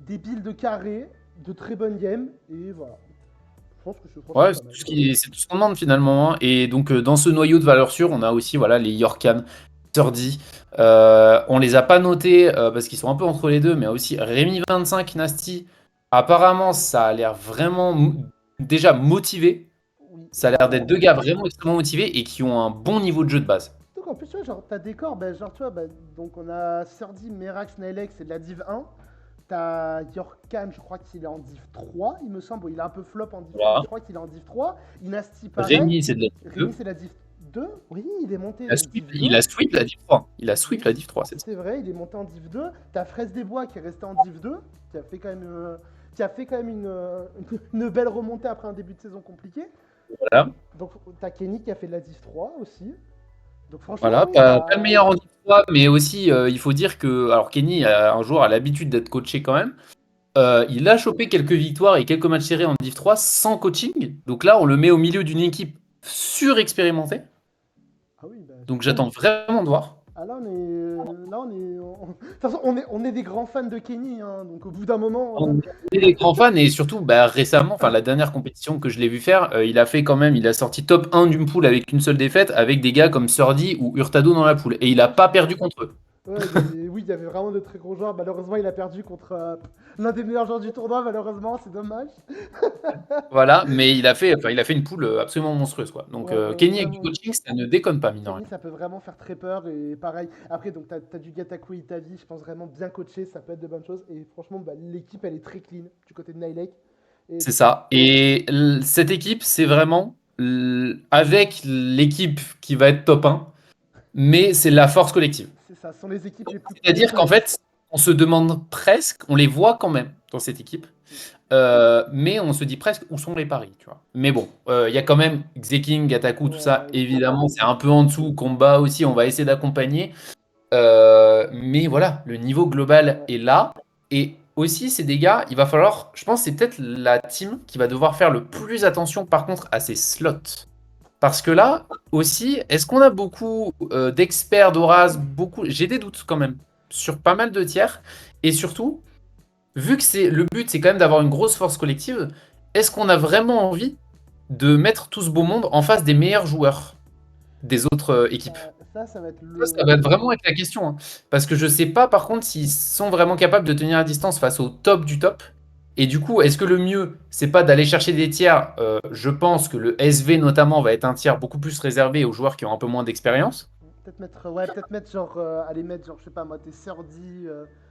Speaker 1: des builds de carré, de très bonnes games, et voilà. Je pense que c'est franchement
Speaker 2: Ouais,
Speaker 1: pas mal.
Speaker 2: c'est tout ce qu'on demande finalement, hein. Et donc, dans ce noyau de valeurs sûres, on a aussi voilà, les Yorkan, Surdy. On les a pas notés parce qu'ils sont un peu entre les deux, mais aussi Rémi25, Nasty. Apparemment, ça a l'air vraiment déjà motivé.
Speaker 1: Oui,
Speaker 2: Ça a l'air d'être deux gars vraiment extrêmement motivés et qui ont un bon niveau de jeu de base.
Speaker 1: donc en plus, tu vois, genre, t'as des corps, ben, genre, tu vois, ben, donc on a Serdi, Merax, Nailek, c'est de la Div 1. T'as Yorkan, je crois qu'il est en Div 3, il me semble. Bon, il est un peu flop en Div 3, mais
Speaker 2: Voilà.
Speaker 1: je crois qu'il est en Div 3. Inasti, pareil.
Speaker 2: Rémi, c'est de la Div
Speaker 1: Rémi,
Speaker 2: 2.
Speaker 1: c'est la Div 2. Oui, il est monté
Speaker 2: Il a
Speaker 1: donc
Speaker 2: sweep,
Speaker 1: Div 2.
Speaker 2: il a sweep la Div 3. Il a sweep la Div 3, c'est ça.
Speaker 1: C'est vrai, il est monté en Div 2. T'as Fraise des Bois qui est resté en Div 2, qui a fait quand même, une belle remontée après un début de saison compliqué.
Speaker 2: Voilà.
Speaker 1: Donc t'as Kenny qui a fait de la Div 3 aussi. Donc franchement,
Speaker 2: Voilà,
Speaker 1: oui,
Speaker 2: pas le meilleur en Div 3, mais aussi, il faut dire que alors Kenny, un joueur, a l'habitude d'être coaché quand même. Il a chopé quelques victoires et quelques matchs serrés en Div 3 sans coaching. Donc là, on le met au milieu d'une équipe surexpérimentée.
Speaker 1: Ah oui, bah,
Speaker 2: Donc j'attends vraiment de voir.
Speaker 1: ah là, de toute façon, on est des grands fans de Kenny, hein, donc au bout d'un moment,
Speaker 2: On est des grands fans et surtout bah, récemment, enfin la dernière compétition que je l'ai vu faire, il a fait quand même, il a sorti top 1 d'une poule avec une seule défaite avec des gars comme Surdy ou Hurtado dans la poule et il a pas perdu contre eux.
Speaker 1: ouais, oui, il y avait vraiment de très gros joueurs. Malheureusement, il a perdu contre l'un des meilleurs joueurs du tournoi. Malheureusement, c'est dommage.
Speaker 2: Voilà, mais il a fait une poule absolument monstrueuse quoi. Donc
Speaker 1: Ouais,
Speaker 2: Kenny avec du
Speaker 1: vraiment.
Speaker 2: coaching, ça ne déconne pas mine de rien.
Speaker 1: Kenny, ça peut vraiment faire très peur. Et pareil, après, donc, t'as du Gataku Itavi, je pense vraiment bien coaché, ça peut être de bonnes choses. Et franchement, bah, l'équipe, elle est très clean du côté de Nailek. Et
Speaker 2: C'est ça. Et cette équipe, c'est vraiment avec l'équipe qui va être top 1, mais c'est la force collective.
Speaker 1: c'est ça, ce sont les équipes les plus
Speaker 2: C'est-à-dire qu'en
Speaker 1: complètes.
Speaker 2: fait, on se demande presque, on les voit quand même dans cette équipe, mais on se dit presque où sont les paris, tu vois. Mais bon, il y a quand même Xeking, Gataku, tout ça,
Speaker 1: Ouais,
Speaker 2: évidemment, c'est un peu en dessous. Combat aussi, on va essayer d'accompagner. Mais voilà, le niveau global
Speaker 1: ouais.
Speaker 2: est là. Et aussi, c'est des gars, il va falloir, je pense, que c'est peut-être la team qui va devoir faire le plus attention par contre à ses slots. Parce que là aussi, est-ce qu'on a beaucoup d'experts d'Horaz, beaucoup. J'ai des doutes quand même sur pas mal de tiers. Et surtout, vu que le but, c'est quand même d'avoir une grosse force collective, est-ce qu'on a vraiment envie de mettre tout ce beau monde en face des meilleurs joueurs des autres équipes?
Speaker 1: Ça va être
Speaker 2: Ça va vraiment être la question, hein. Parce que je sais pas par contre s'ils sont vraiment capables de tenir la distance face au top du top. Et du coup, est-ce que le mieux, c'est pas d'aller chercher des tiers? Je pense que le SV notamment va être un tiers beaucoup plus réservé aux joueurs qui ont un peu moins d'expérience.
Speaker 1: peut-être mettre genre, aller mettre genre, je sais pas moi, tes Surdy,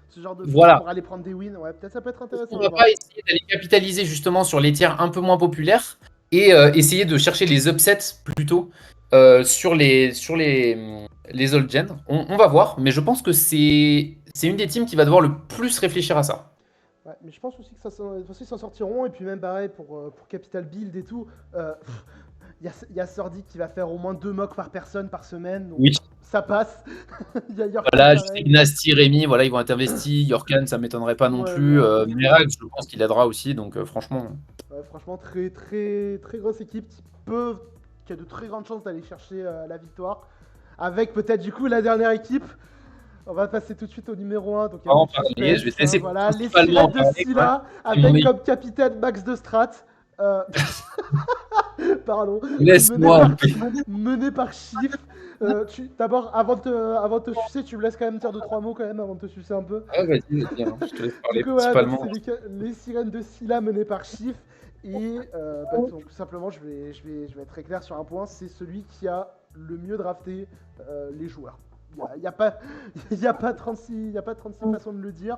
Speaker 1: ce genre de choses
Speaker 2: Voilà.
Speaker 1: pour aller prendre des wins. Ouais, peut-être ça peut être
Speaker 2: On
Speaker 1: intéressant à
Speaker 2: va
Speaker 1: voir.
Speaker 2: pas essayer d'aller capitaliser justement sur les tiers un peu moins populaires et essayer de chercher les upsets plutôt sur les old gen. On va voir, mais je pense que c'est une des teams qui va devoir le plus réfléchir à ça.
Speaker 1: Ouais, mais je pense aussi que ils s'en sortiront. Et puis même pareil pour Capital Build et tout. Il y a Surdy qui va faire au moins 2 mocks par personne par semaine. Donc
Speaker 2: Oui,
Speaker 1: ça passe. Il y a Yorkan
Speaker 2: Voilà, je sais
Speaker 1: pareil.
Speaker 2: que Nasty, Rémi, voilà, ils vont être investis. Yorkan, ça m'étonnerait pas non
Speaker 1: Ouais,
Speaker 2: plus.
Speaker 1: Miracle aussi.
Speaker 2: Miracle, je pense qu'il aidera aussi, donc franchement.
Speaker 1: Ouais, franchement, très très très grosse équipe qui a de très grandes chances d'aller chercher la victoire. Avec peut-être du coup la dernière équipe. On va passer tout de suite au numéro 1, donc il
Speaker 2: On
Speaker 1: n'y a
Speaker 2: va
Speaker 1: plus
Speaker 2: en
Speaker 1: de
Speaker 2: parler, je vais
Speaker 1: suspense,
Speaker 2: te
Speaker 1: hein.
Speaker 2: laisser
Speaker 1: Voilà, les
Speaker 2: principalement en
Speaker 1: sirènes de
Speaker 2: parler, quoi.
Speaker 1: Scylla,
Speaker 2: C'est mon
Speaker 1: avec comme capitaine Max de Strat. euh, pardon, mené
Speaker 2: Laisse-moi en
Speaker 1: par,
Speaker 2: paix.
Speaker 1: mené par Chief. D'abord, avant de te sucer, tu me laisses quand même dire 2-3 mots quand même avant de te sucer un peu.
Speaker 2: Ah, vas-y, vas-y, hein, je te laisse
Speaker 1: Du
Speaker 2: parler
Speaker 1: coup, voilà, donc
Speaker 2: principalement.
Speaker 1: c'est les sirènes de Scylla menées par Chief. Et donc, tout simplement, je vais être très clair sur un point, c'est celui qui a le mieux drafté les joueurs. Il n'y a, pas, y a pas 36, y a pas 36 façons de le dire.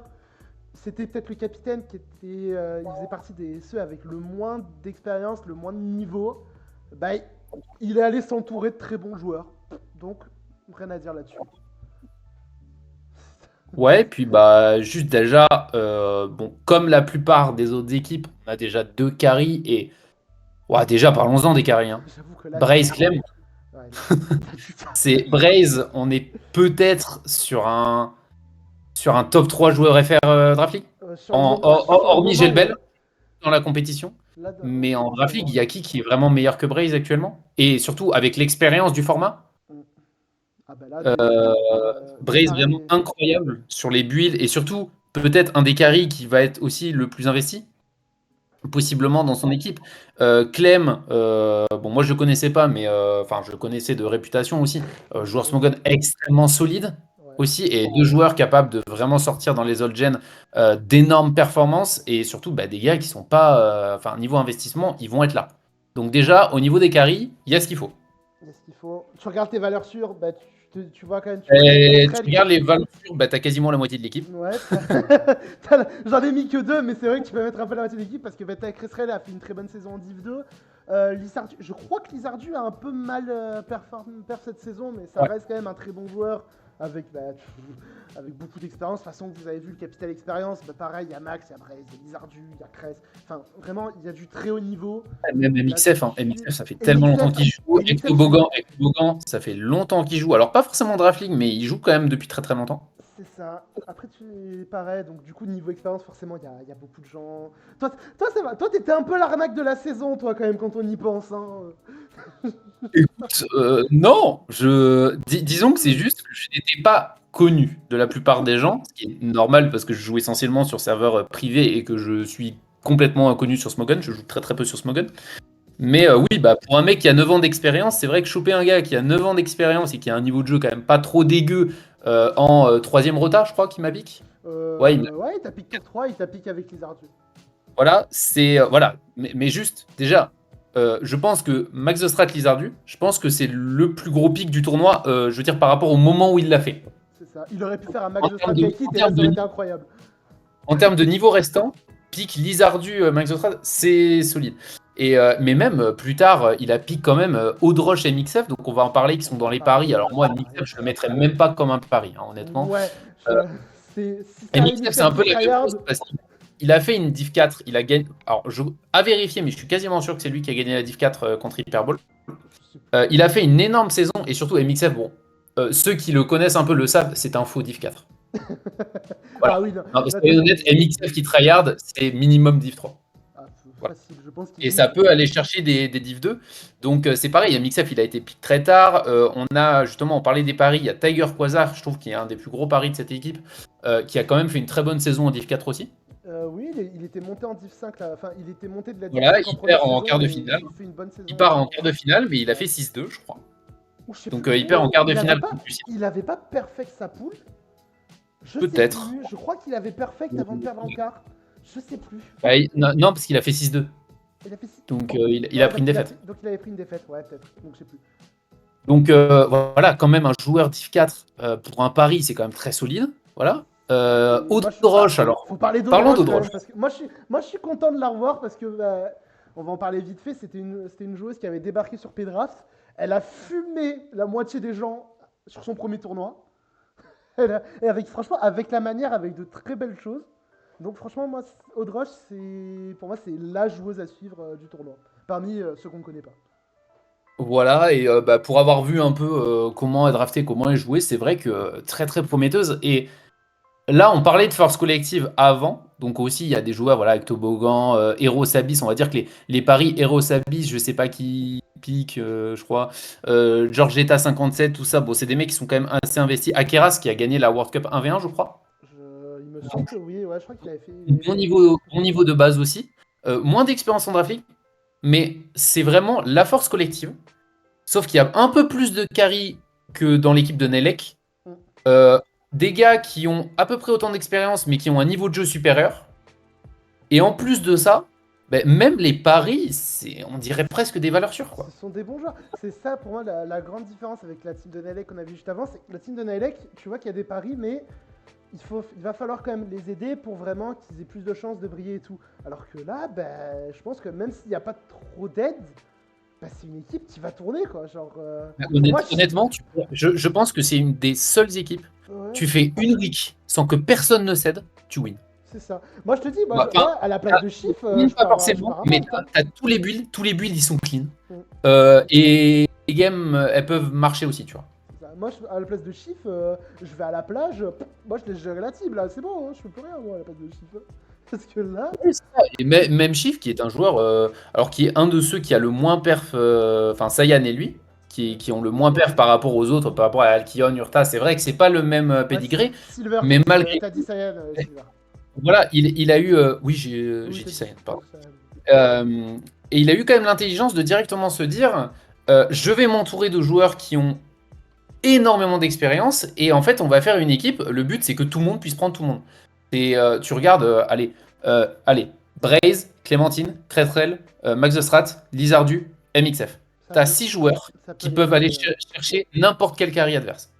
Speaker 1: C'était peut-être le capitaine qui était, il faisait partie des ceux avec le moins d'expérience, le moins de niveau. Bah, il est allé s'entourer de très bons joueurs. Donc, rien à dire là-dessus.
Speaker 2: Ouais, puis bah juste déjà, bon, comme la plupart des autres équipes, on a déjà deux carries et ouais, déjà parlons-en des carries, hein.
Speaker 1: J'avoue que là,
Speaker 2: Braze Clem,
Speaker 1: ouais,
Speaker 2: c'est Braze, on est peut-être sur un top 3 joueur FR Draft League,
Speaker 1: sur le
Speaker 2: hormis
Speaker 1: moment, ouais.
Speaker 2: Gelbel dans la compétition.
Speaker 1: Là,
Speaker 2: Mais en
Speaker 1: sur le
Speaker 2: Draft League,
Speaker 1: moment,
Speaker 2: il y a qui est vraiment meilleur que Braze actuellement? Et surtout avec l'expérience du format.
Speaker 1: ouais. Ah bah là, de ouf.
Speaker 2: Braze vraiment
Speaker 1: Pareil.
Speaker 2: incroyable sur les builds et surtout peut-être un des carries qui va être aussi le plus investi possiblement dans son équipe. Clem, bon moi je connaissais pas mais enfin je connaissais de réputation aussi. Joueur
Speaker 1: Oui,
Speaker 2: Smogon extrêmement solide
Speaker 1: ouais.
Speaker 2: aussi et deux joueurs capables de vraiment sortir dans les old gen d'énormes performances et surtout bah, des gars qui sont pas enfin niveau investissement ils vont être là. Donc déjà au niveau des carries il y a ce qu'il faut.
Speaker 1: C'est ce qu'il faut. Tu regardes tes valeurs sûres, bah, tu vois quand même, tu vois qu'il y a
Speaker 2: Et tu
Speaker 1: Kestrel qui
Speaker 2: regardes
Speaker 1: est.
Speaker 2: les valeurs sûres, bah, t'as quasiment la moitié de l'équipe.
Speaker 1: Ouais, j'en ai mis que deux, mais c'est vrai que tu peux mettre un peu la moitié de l'équipe parce que Beta Kestrel a fait une très bonne saison en Div 2. Je crois que Lizardu a un peu mal perf cette saison, mais ça
Speaker 2: Ouais.
Speaker 1: reste quand même un très bon joueur avec, avec beaucoup d'expérience. De toute façon, vous avez vu le capital expérience, bah, pareil, il y a Max, il y a Braze, il y a Lizardu, il y a Kress. Enfin, vraiment, il y a du très haut niveau.
Speaker 2: Même MXF, hein.
Speaker 1: Là-dessus.
Speaker 2: MXF, ça fait
Speaker 1: Et
Speaker 2: tellement longtemps
Speaker 1: MXF,
Speaker 2: qu'il joue.
Speaker 1: MXF, c'est
Speaker 2: Ectobogan, ça fait longtemps qu'il joue. Alors, pas forcément Draft League, mais il joue quand même depuis très très longtemps.
Speaker 1: C'est ça. Après, tu pareil, donc du coup, niveau expérience, forcément, il y a beaucoup de gens. Toi, ça va. Toi, t'étais un peu l'arnaque de la saison, toi, quand même, quand on y pense. Hein.
Speaker 2: Écoute, non, disons que c'est juste que je n'étais pas connu de la plupart des gens, ce qui est normal parce que je joue essentiellement sur serveur privé et que je suis complètement inconnu sur Smogon. Je joue très très peu sur Smogon. Mais oui, bah, pour un mec qui a 9 ans d'expérience, c'est vrai que choper un gars qui a 9 ans d'expérience et qui a un niveau de jeu quand même pas trop dégueu en troisième rota, je crois qu'il m'a piqué. Ouais,
Speaker 1: Ouais, il t'a piqué top 3, il t'a piqué avec les Ardus.
Speaker 2: voilà, c'est voilà. Mais juste, déjà, je pense que Max the Strat Lizardu, je pense que c'est le plus gros pic du tournoi, je veux dire par rapport au moment où il l'a fait.
Speaker 1: C'est ça. Il aurait pu faire un max
Speaker 2: En
Speaker 1: de
Speaker 2: termes
Speaker 1: strat
Speaker 2: de,
Speaker 1: kit
Speaker 2: en
Speaker 1: et là,
Speaker 2: termes
Speaker 1: ça aurait
Speaker 2: de,
Speaker 1: été incroyable.
Speaker 2: en termes de niveau restant, pic Lizardu, Max the Strat, c'est solide. Et, mais même plus tard, il a piqué quand même Audroche et MXF, donc on va en parler, qui sont dans les paris. Alors moi, MXF, je le mettrais même pas comme un pari, hein, honnêtement.
Speaker 1: Ouais,
Speaker 2: Euh,
Speaker 1: si
Speaker 2: et
Speaker 1: ça a
Speaker 2: MXF, c'est un
Speaker 1: MXF
Speaker 2: peu
Speaker 1: qui
Speaker 2: la même
Speaker 1: tryhard.
Speaker 2: chose parce qu'il a fait une Div 4, il a gagné. Alors, à vérifier, mais je suis quasiment sûr que c'est lui qui a gagné la Div 4 contre Hyperball. Il a fait une énorme saison et surtout MXF, bon, ceux qui le connaissent un peu le savent, c'est un faux Div 4. Voilà.
Speaker 1: Ah oui, non,
Speaker 2: Non, parce
Speaker 1: là,
Speaker 2: que honnête,
Speaker 1: t'es.
Speaker 2: MXF qui tryhard, c'est minimum Div 3.
Speaker 1: Ah,
Speaker 2: Voilà.
Speaker 1: facile, je pense qu'il
Speaker 2: Et
Speaker 1: vise.
Speaker 2: ça peut aller chercher des Div 2. Donc c'est pareil, MXF il a été pick très tard. On a justement, on parlait des paris, il y a Tiger Quasar, je trouve qu'il est un des plus gros paris de cette équipe, qui a quand même fait une très bonne saison en Div 4 aussi.
Speaker 1: Oui, il était monté en Div 5 là. Enfin, il était monté de la Div
Speaker 2: Voilà,
Speaker 1: 5 en
Speaker 2: il
Speaker 1: première
Speaker 2: perd en
Speaker 1: saison
Speaker 2: quart de
Speaker 1: et
Speaker 2: finale.
Speaker 1: il fait une bonne saison.
Speaker 2: Il part en quart de finale, mais il a
Speaker 1: Ouais.
Speaker 2: fait 6-2, je crois.
Speaker 1: Ou je sais
Speaker 2: Donc
Speaker 1: plus.
Speaker 2: il perd en quart de
Speaker 1: Il avait
Speaker 2: finale
Speaker 1: pas,
Speaker 2: contre Lucien.
Speaker 1: il avait pas perfect sa poule. Je sais
Speaker 2: Peut-être.
Speaker 1: plus. Je crois qu'il avait perfect avant de perdre en quart. Je sais plus.
Speaker 2: Bah, non, non, parce qu'il a fait 6-2.
Speaker 1: Il a fait.
Speaker 2: Donc il a
Speaker 1: Ouais,
Speaker 2: pris une défaite.
Speaker 1: donc il avait pris une défaite. Ouais, peut-être. Donc je sais plus.
Speaker 2: Donc voilà, quand même un joueur Div 4 pour un pari, c'est quand même très solide. Voilà.
Speaker 1: Moi,
Speaker 2: Audroche, alors
Speaker 1: faut parler
Speaker 2: parlons
Speaker 1: d'Audroche quand
Speaker 2: d'Audroche.
Speaker 1: même parce que moi je suis content de la revoir parce que on va en parler vite fait. C'était une joueuse qui avait débarqué sur Pdraft. Elle a fumé la moitié des gens sur son premier tournoi. Et avec franchement avec la manière, avec de très belles choses. Donc franchement moi Audroche pour moi c'est la joueuse à suivre du tournoi parmi ceux qu'on ne connaît pas.
Speaker 2: Voilà, et pour avoir vu un peu comment elle draftait, comment elle jouait, c'est vrai que très très prometteuse. Et là, on parlait de force collective avant, donc aussi il y a des joueurs voilà, avec Toboggan, Eros Abyss, on va dire que les paris Eros Abyss, je sais pas qui pique, je crois, Georgetta 57, tout ça, bon, c'est des mecs qui sont quand même assez investis. Akeras qui a gagné la World Cup 1v1, je crois.
Speaker 1: Il me semble que oui, ouais, je crois qu'il il avait
Speaker 2: Bon
Speaker 1: fait des bons.
Speaker 2: bon niveau de base aussi. Moins d'expérience en draft league, mais c'est vraiment la force collective. Sauf qu'il y a un peu plus de carry que dans l'équipe de Nelek.
Speaker 1: Mm.
Speaker 2: Euh, des gars qui ont à peu près autant d'expérience, mais qui ont un niveau de jeu supérieur. Et en plus de ça, ben, même les paris, on dirait presque des valeurs sûres,
Speaker 1: Ce
Speaker 2: quoi.
Speaker 1: sont des bons joueurs. C'est ça pour moi la grande différence avec la team de Nalek qu'on a vu juste avant. C'est que la team de Nalek, tu vois qu'il y a des paris, mais il va falloir quand même les aider pour vraiment qu'ils aient plus de chances de briller et tout. Alors que là, ben, je pense que même s'il n'y a pas trop d'aide, ben, c'est une équipe qui va tourner, quoi. Genre, pour moi,
Speaker 2: Honnêtement, je pense que c'est une des seules équipes.
Speaker 1: ouais,
Speaker 2: Tu fais une week sans que personne ne cède, tu wins.
Speaker 1: c'est ça. Moi, je te dis,
Speaker 2: Bah,
Speaker 1: ouais,
Speaker 2: enfin,
Speaker 1: à la place de Chiffre,
Speaker 2: pas
Speaker 1: je
Speaker 2: forcément,
Speaker 1: pars à
Speaker 2: mais
Speaker 1: Malte, hein.
Speaker 2: t'as tous les builds, ils sont clean.
Speaker 1: Mm.
Speaker 2: Et les games, elles peuvent marcher aussi, tu vois.
Speaker 1: Moi, à la place de Chiffre, je vais à la plage. Moi, je laisse gérer la team, là. C'est bon, hein, je fais plus rien, moi, à la place de Chiffre. Parce que là,
Speaker 2: Oui, c'est ça. Et même Shift, qui est un joueur, alors qui est un de ceux qui a le moins perf, enfin Saiyan et lui, qui ont le moins perf par rapport aux autres, par rapport à Alkion, Urta, c'est vrai que c'est pas le même
Speaker 1: ouais,
Speaker 2: pédigré,
Speaker 1: Silver,
Speaker 2: mais malgré
Speaker 1: t'as dit Saiyan,
Speaker 2: tout,
Speaker 1: Silver.
Speaker 2: voilà, il a eu, oui,
Speaker 1: Oui,
Speaker 2: j'ai
Speaker 1: t'as
Speaker 2: dit
Speaker 1: dit
Speaker 2: Saiyan, pardon.
Speaker 1: Saiyan.
Speaker 2: Et il a eu quand même l'intelligence de directement se dire, je vais m'entourer de joueurs qui ont énormément d'expérience, et en fait, on va faire une équipe. Le but, c'est que tout le monde puisse prendre tout le monde. Et tu regardes, allez, Braze, Clémentine, Kretrel, Max the Strat, Lizardu, MXF.
Speaker 1: Ça
Speaker 2: T'as
Speaker 1: peut,
Speaker 2: 6 joueurs
Speaker 1: ça peut
Speaker 2: qui
Speaker 1: aller
Speaker 2: peuvent
Speaker 1: vite.
Speaker 2: aller chercher n'importe quel carry adverse.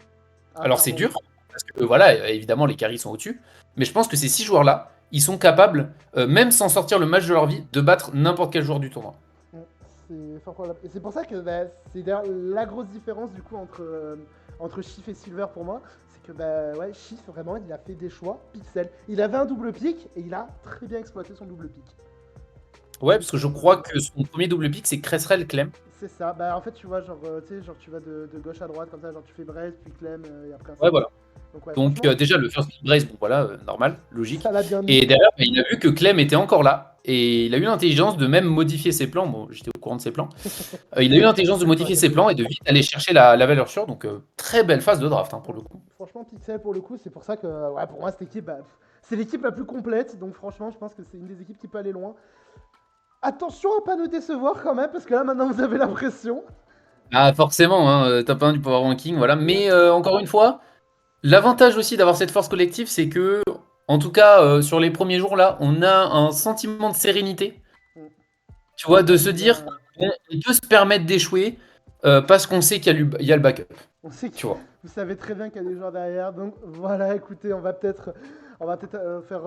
Speaker 1: Ah,
Speaker 2: Alors c'est
Speaker 1: clairement, oui.
Speaker 2: dur, parce que voilà, évidemment, les carries sont au-dessus, mais je pense que ces 6 joueurs-là, ils sont capables, même sans sortir le match de leur vie, de battre n'importe quel joueur du tournoi.
Speaker 1: Mm, c'est fort probable. Et c'est pour ça que bah, c'est d'ailleurs la grosse différence du coup entre Chiff et Silver pour moi. C'est que bah, ouais, Chiff vraiment il a fait des choix pixel. Il avait un double pic et il a très bien exploité son double pic.
Speaker 2: Ouais,
Speaker 1: Donc
Speaker 2: parce que je crois que son premier double pick, c'est Cresserel Clem.
Speaker 1: c'est ça. Bah en fait tu vois genre tu sais genre tu vas de gauche à droite comme ça genre tu fais Braise puis Clem et après un
Speaker 2: Ouais,
Speaker 1: Silver.
Speaker 2: voilà.
Speaker 1: Donc ouais
Speaker 2: Donc
Speaker 1: franchement
Speaker 2: déjà, le first pick Brace, bon voilà, normal, logique.
Speaker 1: ça l'a bien mis.
Speaker 2: Et derrière, bah, il a vu que Clem était encore là. Et il a eu l'intelligence de même modifier ses plans. Bon, j'étais au courant de ses plans. Il a eu l'intelligence de modifier ses
Speaker 1: Incroyable.
Speaker 2: plans et de vite aller chercher la valeur sûre. Donc très belle phase de draft, hein, pour le coup.
Speaker 1: Franchement pixel pour le coup c'est pour ça que ouais pour moi cette équipe bah, c'est l'équipe la plus complète donc franchement je pense que c'est une des équipes qui peut aller loin. Attention à pas nous décevoir quand même, parce que là maintenant vous avez la pression.
Speaker 2: Ah, forcément, hein, top 1 du Power Ranking, voilà.
Speaker 1: Yes.
Speaker 2: Mais encore une fois, l'avantage aussi d'avoir cette force collective, c'est que, en tout cas, sur les premiers jours, là, on a un sentiment de sérénité.
Speaker 1: Mm.
Speaker 2: Tu vois, de
Speaker 1: On
Speaker 2: se
Speaker 1: est
Speaker 2: dire
Speaker 1: bien.
Speaker 2: qu'on peut se permettre d'échouer parce qu'on sait qu'il y a le backup.
Speaker 1: On sait que
Speaker 2: Tu vois.
Speaker 1: vous savez très bien qu'il y a des joueurs derrière. Donc voilà, écoutez, on va peut-être faire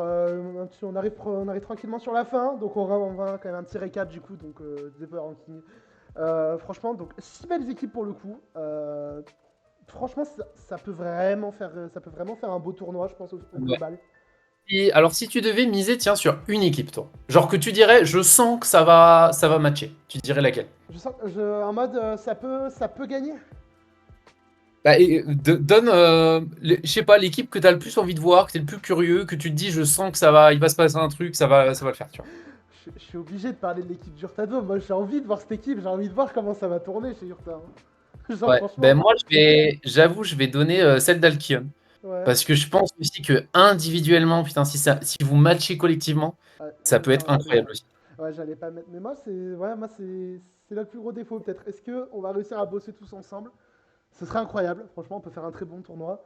Speaker 1: on arrive tranquillement sur la fin. Donc on va quand même un petit récap du coup donc des power rankings. Franchement, donc 6 belles équipes pour le coup. Franchement, ça peut vraiment faire un beau tournoi, je pense au
Speaker 2: Ouais.
Speaker 1: global.
Speaker 2: Et alors, si tu devais miser, tiens, sur une équipe, toi, genre que tu dirais, je sens que ça va matcher, tu dirais laquelle?
Speaker 1: Je sens, en mode, ça peut gagner.
Speaker 2: Bah, donne, je sais pas, l'équipe que tu as le plus envie de voir, que tu es le plus curieux, que tu te dis, je sens que il va se passer un truc, ça va le faire, tu vois.
Speaker 1: Je suis obligé de parler de l'équipe d'Hurtado. Moi, j'ai envie de voir cette équipe. J'ai envie de voir comment ça va tourner chez Hurta, hein. Genre,
Speaker 2: Ouais, ben
Speaker 1: franchement.
Speaker 2: moi, j'avoue, je vais donner celle d'Alkion.
Speaker 1: Ouais.
Speaker 2: Parce que je pense aussi que individuellement, putain, si vous matchez collectivement,
Speaker 1: Ouais,
Speaker 2: ça peut être
Speaker 1: j'en avais pas.
Speaker 2: incroyable aussi.
Speaker 1: Ouais, j'allais pas mettre. Mais moi, c'est le plus gros défaut, peut-être. Est-ce que on va réussir à bosser tous ensemble? Ce serait incroyable. Franchement, on peut faire un très bon tournoi.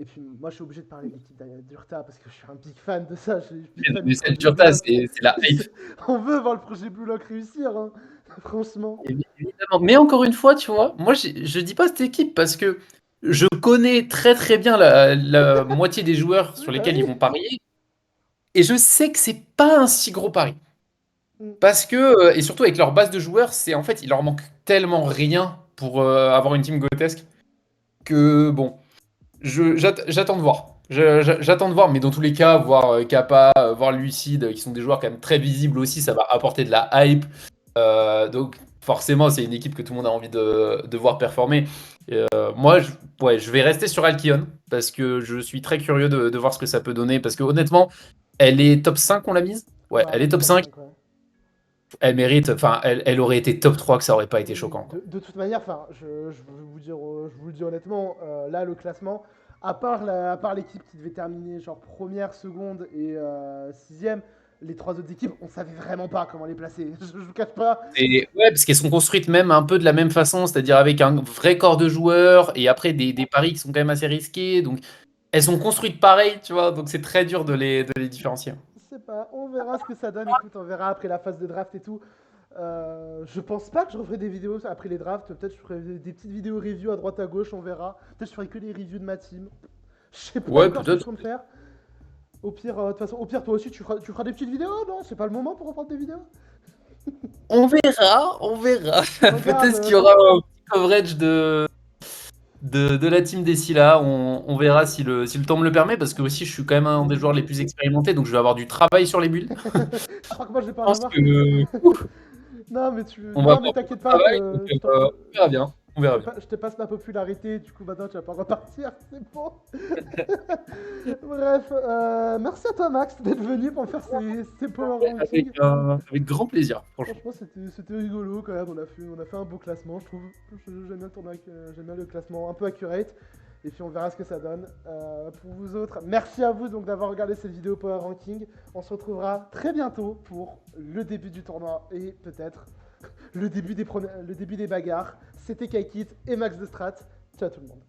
Speaker 1: Et puis, moi, je suis obligé de parler de l'équipe d'Hurta parce que je suis un big fan de ça. Je suis big fan
Speaker 2: Mais
Speaker 1: du
Speaker 2: celle
Speaker 1: projet Blue
Speaker 2: Turta,
Speaker 1: Lock.
Speaker 2: c'est la hype.
Speaker 1: On veut voir le projet Blue Lock réussir, hein. Franchement.
Speaker 2: Évidemment. Mais encore une fois, tu vois, moi, je dis pas cette équipe parce que je connais très très bien la moitié des joueurs
Speaker 1: Oui,
Speaker 2: sur
Speaker 1: bah
Speaker 2: lesquels ils
Speaker 1: oui.
Speaker 2: vont parier. Et je sais que c'est pas un si gros pari.
Speaker 1: Mm.
Speaker 2: Parce que, et surtout avec leur base de joueurs, c'est en fait, il leur manque tellement rien pour avoir une team grotesque que bon, j'attends de voir. J'attends de voir, mais dans tous les cas, voir Kappa, voir Lucide, qui sont des joueurs quand même très visibles aussi, ça va apporter de la hype. Donc forcément, c'est une équipe que tout le monde a envie de voir performer. Moi, ouais, je vais rester sur Alkion parce que je suis très curieux de voir ce que ça peut donner. Parce que honnêtement, elle est top 5, on l'a mise? Ouais,
Speaker 1: Ouais,
Speaker 2: elle est top
Speaker 1: top
Speaker 2: 5.
Speaker 1: 5, ouais.
Speaker 2: Elle mérite, enfin, elle aurait été top 3 que ça aurait pas été
Speaker 1: Oui,
Speaker 2: choquant, quoi.
Speaker 1: de toute manière, enfin, je veux vous dire, je vous le dis honnêtement, là, le classement, à part l'équipe qui devait terminer genre première, seconde et sixième, les trois autres équipes, on savait vraiment pas comment les placer. Je vous cache pas.
Speaker 2: Ouais, parce qu'elles sont construites même un peu de la même façon, c'est-à-dire avec un vrai corps de joueurs et après des paris qui sont quand même assez risqués. Donc, elles sont construites pareil, tu vois. Donc, c'est très dur de les différencier.
Speaker 1: Je sais pas, on verra ce que ça donne. Écoute, on verra après la phase de draft et tout. Je pense pas que je referai des vidéos après les drafts. Peut-être je ferai des petites vidéos review à droite à gauche, on verra. Peut-être je ferai que les reviews de ma team. Je sais pas
Speaker 2: Ouais,
Speaker 1: encore ce que je
Speaker 2: peut-être.
Speaker 1: compte faire. Au pire, de toute façon, au pire, toi aussi, tu feras des petites vidéos, non? C'est pas le moment pour reprendre des vidéos?
Speaker 2: On verra, on verra.
Speaker 1: Regarde,
Speaker 2: Peut-être qu'il y aura un petit coverage de la team des Scylla. On verra si le temps me le permet, parce que aussi je suis quand même un des joueurs les plus expérimentés, donc je vais avoir du travail sur les builds.
Speaker 1: je crois que moi je vais
Speaker 2: Je
Speaker 1: pas en
Speaker 2: pense
Speaker 1: avoir.
Speaker 2: que
Speaker 1: Non, mais
Speaker 2: on va
Speaker 1: non, mais
Speaker 2: avoir beaucoup
Speaker 1: t'inquiète
Speaker 2: de
Speaker 1: pas
Speaker 2: travail, donc
Speaker 1: que
Speaker 2: on verra bien. On verra bien.
Speaker 1: je te passe ma popularité, du coup maintenant tu vas pas repartir, c'est bon. Bref, merci à toi Max d'être venu pour me faire ces power rankings.
Speaker 2: Avec grand plaisir, franchement.
Speaker 1: Franchement, c'était rigolo quand même. On a fait un beau classement, je trouve. J'aime bien j'aime bien le classement un peu accurate. Et puis on verra ce que ça donne. Pour vous autres, merci à vous donc d'avoir regardé cette vidéo Power Ranking. On se retrouvera très bientôt pour le début du tournoi et peut-être le début des bagarres. C'était Kaikit et Max de Strat. Ciao tout le monde.